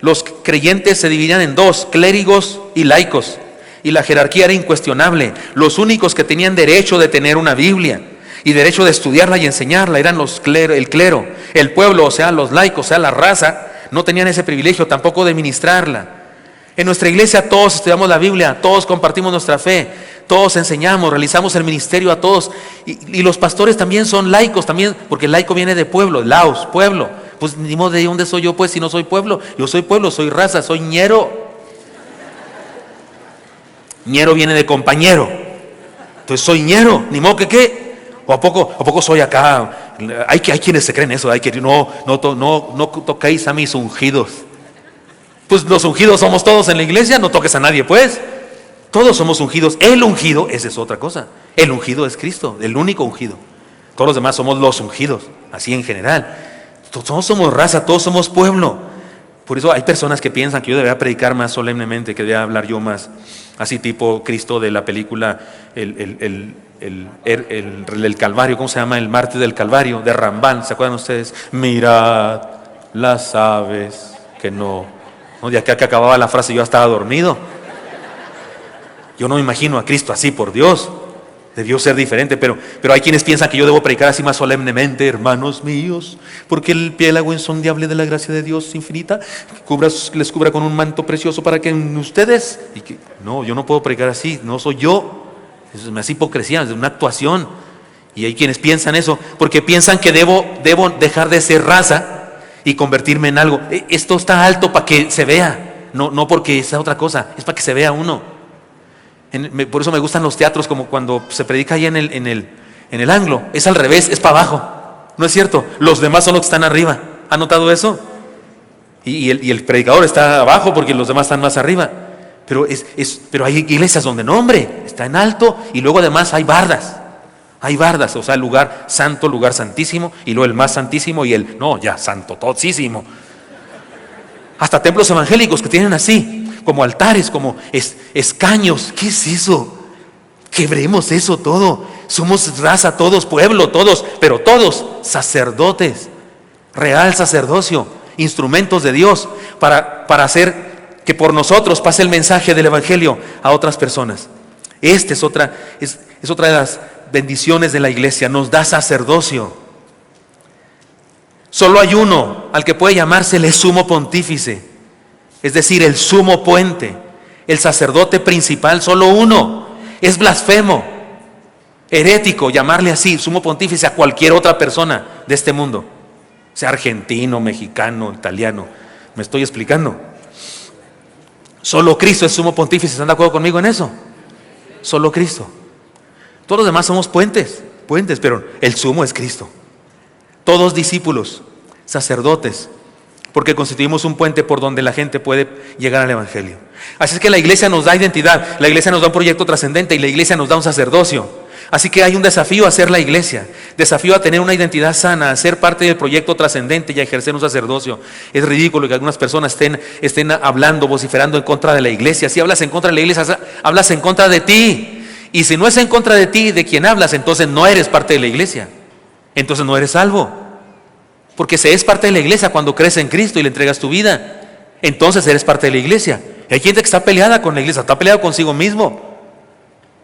los creyentes se dividían en dos, clérigos y laicos. Y la jerarquía era incuestionable. Los únicos que tenían derecho de tener una Biblia y derecho de estudiarla y enseñarla eran el clero. El pueblo, o sea, los laicos, o sea, la raza, no tenían ese privilegio tampoco de ministrarla. En nuestra iglesia todos estudiamos la Biblia, todos compartimos nuestra fe, todos enseñamos, realizamos el ministerio a todos. Y los pastores también son laicos, también, porque el laico viene de pueblo, laos, pueblo. Pues ni modo, ¿de dónde soy yo pues si no soy pueblo? Yo soy pueblo, soy raza, soy ñero. Ñero viene de compañero. Entonces soy ñero, ni modo que qué. ¿O a poco soy acá? Hay quienes se creen eso, hay que no toquéis a mis ungidos. Pues los ungidos somos todos en la iglesia, no toques a nadie pues. Todos somos ungidos. El ungido, esa es otra cosa. El ungido es Cristo, el único ungido. Todos los demás somos los ungidos, así en general. Todos somos raza, todos somos pueblo. Por eso hay personas que piensan que yo debería predicar más solemnemente, que debería hablar yo más, así tipo Cristo de la película el Calvario, ¿cómo se llama? El Mártir del Calvario, de Rambán, ¿se acuerdan ustedes? Mirad las aves que no, de acá que acababa la frase yo estaba dormido. Yo no me imagino a Cristo así, por Dios. Debió ser diferente, pero hay quienes piensan que yo debo predicar así más solemnemente, hermanos míos, porque el piélago insondable de la gracia de Dios infinita les cubra con un manto precioso para que en ustedes, no, yo no puedo predicar así, no soy yo, es una hipocresía, es una actuación. Y hay quienes piensan eso, porque piensan que debo dejar de ser raza y convertirme en algo. Esto está alto para que se vea, no porque es otra cosa, es para que se vea uno. Por eso me gustan los teatros, como cuando se predica ahí en el Anglo, es al revés, es para abajo, ¿no es cierto? Los demás son los que están arriba. ¿Han notado eso? Y el predicador está abajo porque los demás están más arriba. Pero hay iglesias donde no, hombre, está en alto y luego además hay bardas. Hay bardas, o sea, el lugar santo, lugar santísimo, y luego el más santísimo y santo todísimo. Hasta templos evangélicos que tienen así, como altares, como escaños. ¿Qué es eso? Quebremos eso todo. Somos raza todos, pueblo todos, pero todos sacerdotes, real sacerdocio, instrumentos de Dios para hacer que por nosotros pase el mensaje del evangelio a otras personas. Esta es otra de las bendiciones de la iglesia, nos da sacerdocio. Solo hay uno al que puede llamársele sumo pontífice, es decir, el sumo puente, el sacerdote principal, solo uno. Es blasfemo, herético llamarle así, sumo pontífice, a cualquier otra persona de este mundo, sea argentino, mexicano, italiano. ¿Me estoy explicando? Solo Cristo es sumo pontífice. ¿Están de acuerdo conmigo en eso? Solo Cristo. Todos los demás somos puentes, pero el sumo es Cristo. Todos discípulos, sacerdotes, porque constituimos un puente por donde la gente puede llegar al evangelio. Así es que la iglesia nos da identidad, la iglesia nos da un proyecto trascendente y la iglesia nos da un sacerdocio. Así que hay un desafío a ser la iglesia, desafío a tener una identidad sana, a ser parte del proyecto trascendente y a ejercer un sacerdocio. Es ridículo que algunas personas estén hablando, vociferando en contra de la iglesia. Si hablas en contra de la iglesia, hablas en contra de ti. Y si no es en contra de ti, de quien hablas, entonces no eres parte de la iglesia. Entonces no eres salvo. Porque se es parte de la iglesia cuando crees en Cristo y le entregas tu vida. Entonces eres parte de la iglesia. Y hay gente que está peleada con la iglesia, está peleado consigo mismo.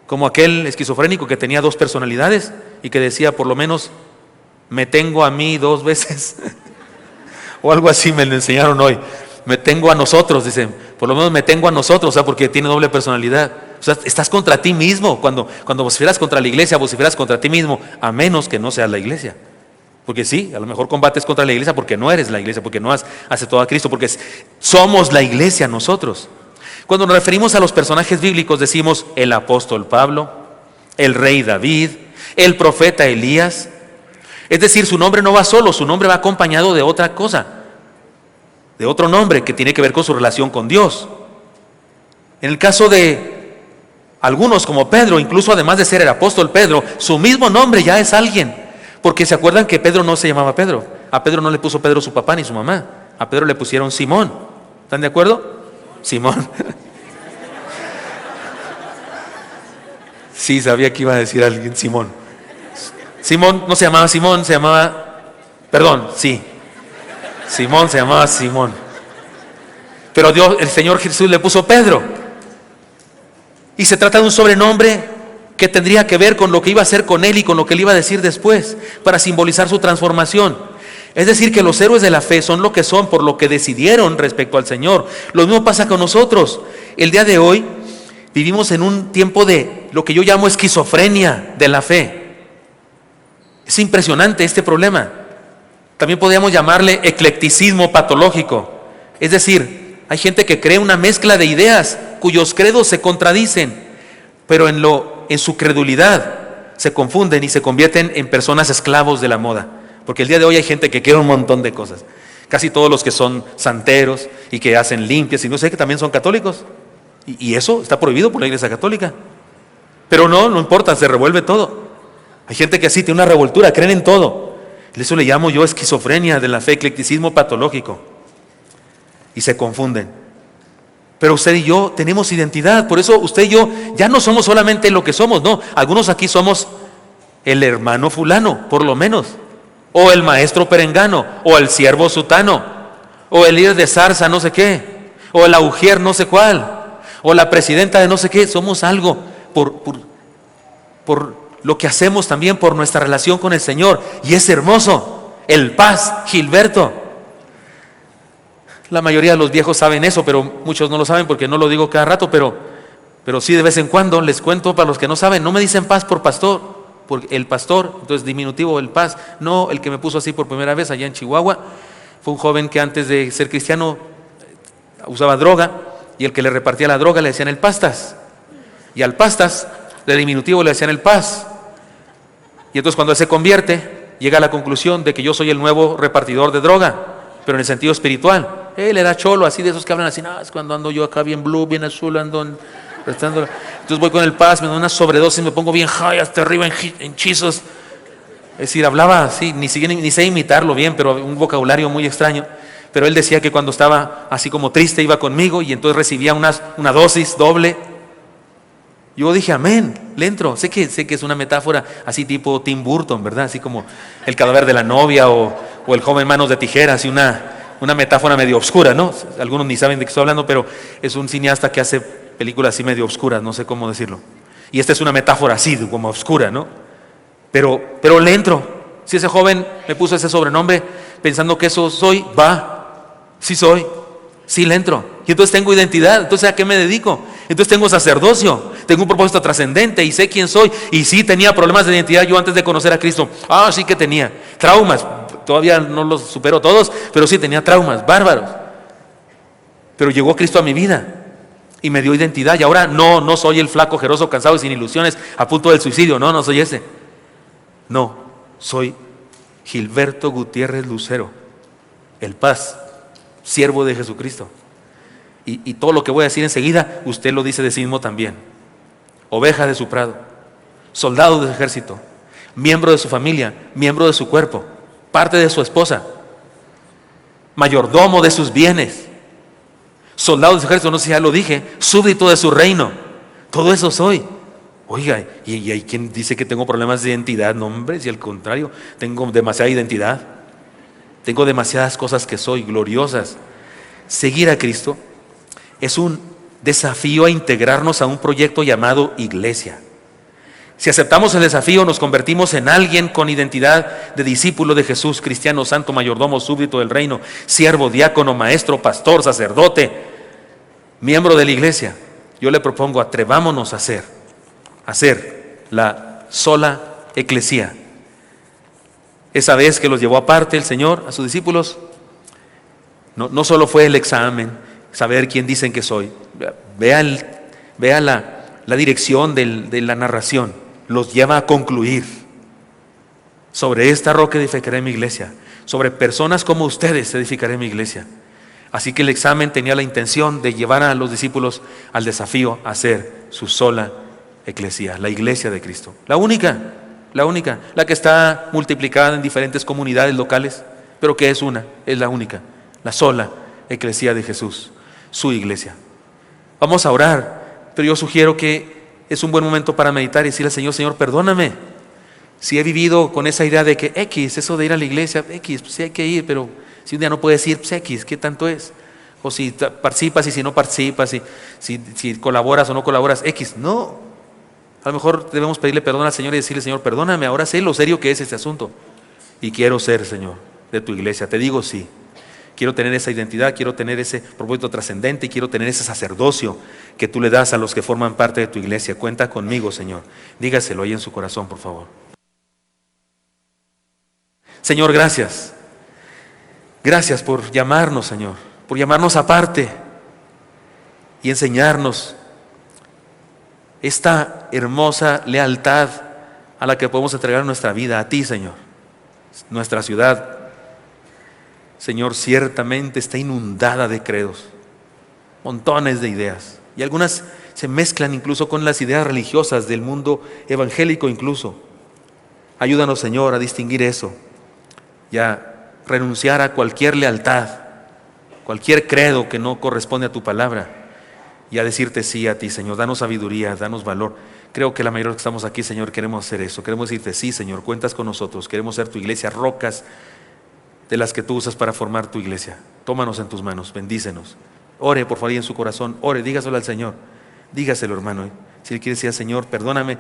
Como aquel esquizofrénico que tenía 2 personalidades y que decía, por lo menos me tengo a mí 2 veces. O algo así me lo enseñaron hoy. Me tengo a nosotros, dicen. Por lo menos me tengo a nosotros, o sea, porque tiene doble personalidad. O sea, estás contra ti mismo. Cuando vociferas contra la iglesia, vociferas contra ti mismo, a menos que no seas la iglesia. Porque sí, a lo mejor combates contra la iglesia porque no eres la iglesia, porque no has aceptado a Cristo, porque somos la iglesia nosotros. Cuando nos referimos a los personajes bíblicos decimos el apóstol Pablo, el rey David, el profeta Elías. Es decir, su nombre no va solo, su nombre va acompañado de otra cosa, de otro nombre que tiene que ver con su relación con Dios. En el caso de algunos como Pedro, incluso además de ser el apóstol Pedro, su mismo nombre ya es alguien. Porque se acuerdan que Pedro no se llamaba Pedro. A Pedro no le puso Pedro su papá ni su mamá. A Pedro le pusieron Simón. ¿Están de acuerdo? Simón. Sí, sabía que iba a decir alguien Simón. Simón no se llamaba Simón, se llamaba... Simón se llamaba Simón. Pero Dios, el Señor Jesús le puso Pedro. Y se trata de un sobrenombre que tendría que ver con lo que iba a hacer con él y con lo que él iba a decir después, para simbolizar su transformación. Es decir, que los héroes de la fe son lo que son por lo que decidieron respecto al Señor. Lo mismo pasa con nosotros. El día de hoy vivimos en un tiempo de lo que yo llamo esquizofrenia de la fe. Es impresionante este problema. También podríamos llamarle eclecticismo patológico. Es decir, hay gente que cree una mezcla de ideas cuyos credos se contradicen, pero en su credulidad se confunden y se convierten en personas esclavos de la moda. Porque el día de hoy hay gente que quiere un montón de cosas. Casi todos los que son santeros y que hacen limpias y no sé, que también son católicos. Y eso está prohibido por la Iglesia Católica. Pero no importa, se revuelve todo. Hay gente que así tiene una revoltura, creen en todo. Eso le llamo yo esquizofrenia de la fe, eclecticismo patológico. Y se confunden. Pero usted y yo tenemos identidad. Por eso usted y yo ya no somos solamente lo que somos, no. Algunos aquí somos el hermano fulano, por lo menos. O el maestro perengano, o el siervo sutano, o el líder de zarza no sé qué, o el augier no sé cuál, o la presidenta de no sé qué. Somos algo por lo que hacemos también, por nuestra relación con el Señor. Y es hermoso. El Paz Gilberto. La mayoría de los viejos saben eso, pero muchos no lo saben porque no lo digo cada rato, pero sí de vez en cuando les cuento para los que no saben. No me dicen Paz por pastor, por el pastor, entonces diminutivo el Paz, no el que me puso así por primera vez allá en Chihuahua, Fue un joven que antes de ser cristiano usaba droga, y el que le repartía la droga le decían el pastas, y al pastas de diminutivo le decían el paz. Y entonces cuando él se convierte, llega a la conclusión de que yo soy el nuevo repartidor de droga, pero en el sentido espiritual. Él era cholo, así de esos que hablan así, no, es cuando ando yo acá bien blue, bien azul, ando prestando. Entonces voy con el paz, me doy una sobredosis, me pongo bien high hasta arriba en hechizos. Es decir, hablaba así, ni sé imitarlo bien, pero un vocabulario muy extraño. Pero él decía que cuando estaba así como triste iba conmigo y entonces recibía una dosis doble. Yo dije, amén, le entro. Sé que es una metáfora así tipo Tim Burton, ¿verdad? Así como el cadáver de la novia o el joven manos de tijeras, y una metáfora medio oscura, ¿no? Algunos ni saben de qué estoy hablando, pero es un cineasta que hace películas así medio oscuras, no sé cómo decirlo. Y esta es una metáfora así, como oscura, ¿no? Pero le entro. Si ese joven me puso ese sobrenombre pensando que eso soy, sí soy, sí le entro. Y entonces tengo identidad. Entonces, ¿a qué me dedico? Entonces tengo sacerdocio, tengo un propósito trascendente y sé quién soy. Y sí tenía problemas de identidad yo antes de conocer a Cristo. Sí que tenía traumas. Todavía no los supero todos, pero sí tenía traumas bárbaros. Pero llegó Cristo a mi vida y me dio identidad. Y ahora no soy el flaco, ojeroso, cansado y sin ilusiones, a punto del suicidio. No soy ese. No, soy Gilberto Gutiérrez Lucero, el Paz, siervo de Jesucristo. Y todo lo que voy a decir enseguida, usted lo dice de sí mismo también. Oveja de su prado, soldado de su ejército, miembro de su familia, miembro de su cuerpo, parte de su esposa, mayordomo de sus bienes, soldado de su ejército, no sé si ya lo dije, súbdito de su reino. Todo eso soy. Oiga, ¿y hay quien dice que tengo problemas de identidad? No, hombre, si al contrario, tengo demasiada identidad. Tengo demasiadas cosas que soy, gloriosas. Seguir a Cristo es un desafío a integrarnos a un proyecto llamado iglesia. Si aceptamos el desafío, nos convertimos en alguien con identidad de discípulo de Jesús, cristiano, santo, mayordomo, súbdito del reino, siervo, diácono, maestro, pastor, sacerdote, miembro de la iglesia. Yo le propongo, atrevámonos a hacer la sola eclesía. Esa vez que los llevó aparte el Señor a sus discípulos, no solo fue el examen, saber quién dicen que soy. Vea la dirección de la narración. Los lleva a concluir. Sobre esta roca edificaré mi iglesia. Sobre personas como ustedes edificaré mi iglesia. Así que el examen tenía la intención de llevar a los discípulos al desafío a hacer su sola eclesía, la iglesia de Cristo. La única, la que está multiplicada en diferentes comunidades locales, pero que es la única, la sola eclesía de Jesús, su iglesia. Vamos a orar, pero yo sugiero que es un buen momento para meditar y decirle al Señor, Señor, perdóname si he vivido con esa idea de que eso de ir a la iglesia, pues sí hay que ir, pero si un día no puedes ir, pues ¿qué tanto es? O si participas y si no participas, si colaboras o no colaboras, no. A lo mejor debemos pedirle perdón al Señor y decirle, Señor, perdóname, ahora sé lo serio que es este asunto. Y quiero ser, Señor, de tu iglesia. Te digo sí. Quiero tener esa identidad, quiero tener ese propósito trascendente y quiero tener ese sacerdocio que tú le das a los que forman parte de tu iglesia. Cuenta conmigo, Señor. Dígaselo ahí en su corazón, por favor. Señor, gracias. Gracias por llamarnos, Señor, por llamarnos aparte y enseñarnos esta hermosa lealtad a la que podemos entregar nuestra vida a ti, Señor. Nuestra ciudad, Señor, ciertamente está inundada de credos, montones de ideas, y algunas se mezclan incluso con las ideas religiosas del mundo evangélico incluso. Ayúdanos, Señor, a distinguir eso y a renunciar a cualquier lealtad, cualquier credo que no corresponde a tu palabra, y a decirte sí a ti, Señor. Danos sabiduría, danos valor. Creo que la mayoría de los que estamos aquí, Señor, queremos hacer eso. Queremos decirte sí, Señor, cuentas con nosotros. Queremos ser tu iglesia, rocas de las que tú usas para formar tu iglesia. Tómanos en tus manos, bendícenos. Ore, por favor, y en su corazón, ore, dígaselo al Señor. Dígaselo, hermano. Si él quiere decir, Señor, perdóname,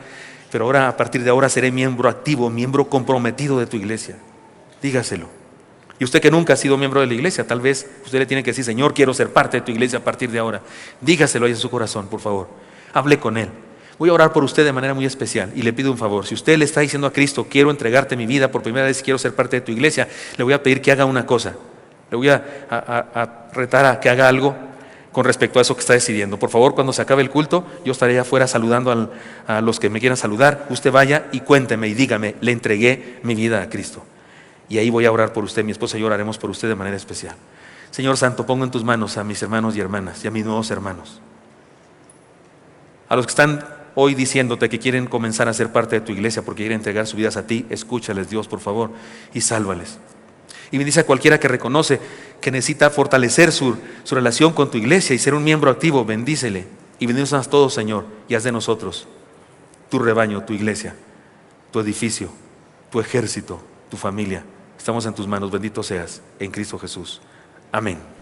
pero ahora, a partir de ahora, seré miembro activo, miembro comprometido de tu iglesia. Dígaselo. Y usted que nunca ha sido miembro de la iglesia, tal vez usted le tiene que decir, Señor, quiero ser parte de tu iglesia a partir de ahora. Dígaselo ahí en su corazón, por favor. Hable con él. Voy a orar por usted de manera muy especial y le pido un favor. Si usted le está diciendo a Cristo, quiero entregarte mi vida por primera vez, quiero ser parte de tu iglesia, le voy a pedir que haga una cosa. Le voy a retar a que haga algo con respecto a eso que está decidiendo. Por favor, cuando se acabe el culto, yo estaré allá afuera saludando a los que me quieran saludar. Usted vaya y cuénteme y dígame, le entregué mi vida a Cristo. Y ahí voy a orar por usted, mi esposa y yo oraremos por usted de manera especial. Señor Santo, pongo en tus manos a mis hermanos y hermanas y a mis nuevos hermanos. A los que están hoy diciéndote que quieren comenzar a ser parte de tu iglesia porque quieren entregar sus vidas a ti, escúchales, Dios, por favor, y sálvales. Y bendice a cualquiera que reconoce que necesita fortalecer su relación con tu iglesia y ser un miembro activo, bendícele. Y bendícenos a todos, Señor, y haz de nosotros tu rebaño, tu iglesia, tu edificio, tu ejército, tu familia. Estamos en tus manos, bendito seas, en Cristo Jesús. Amén.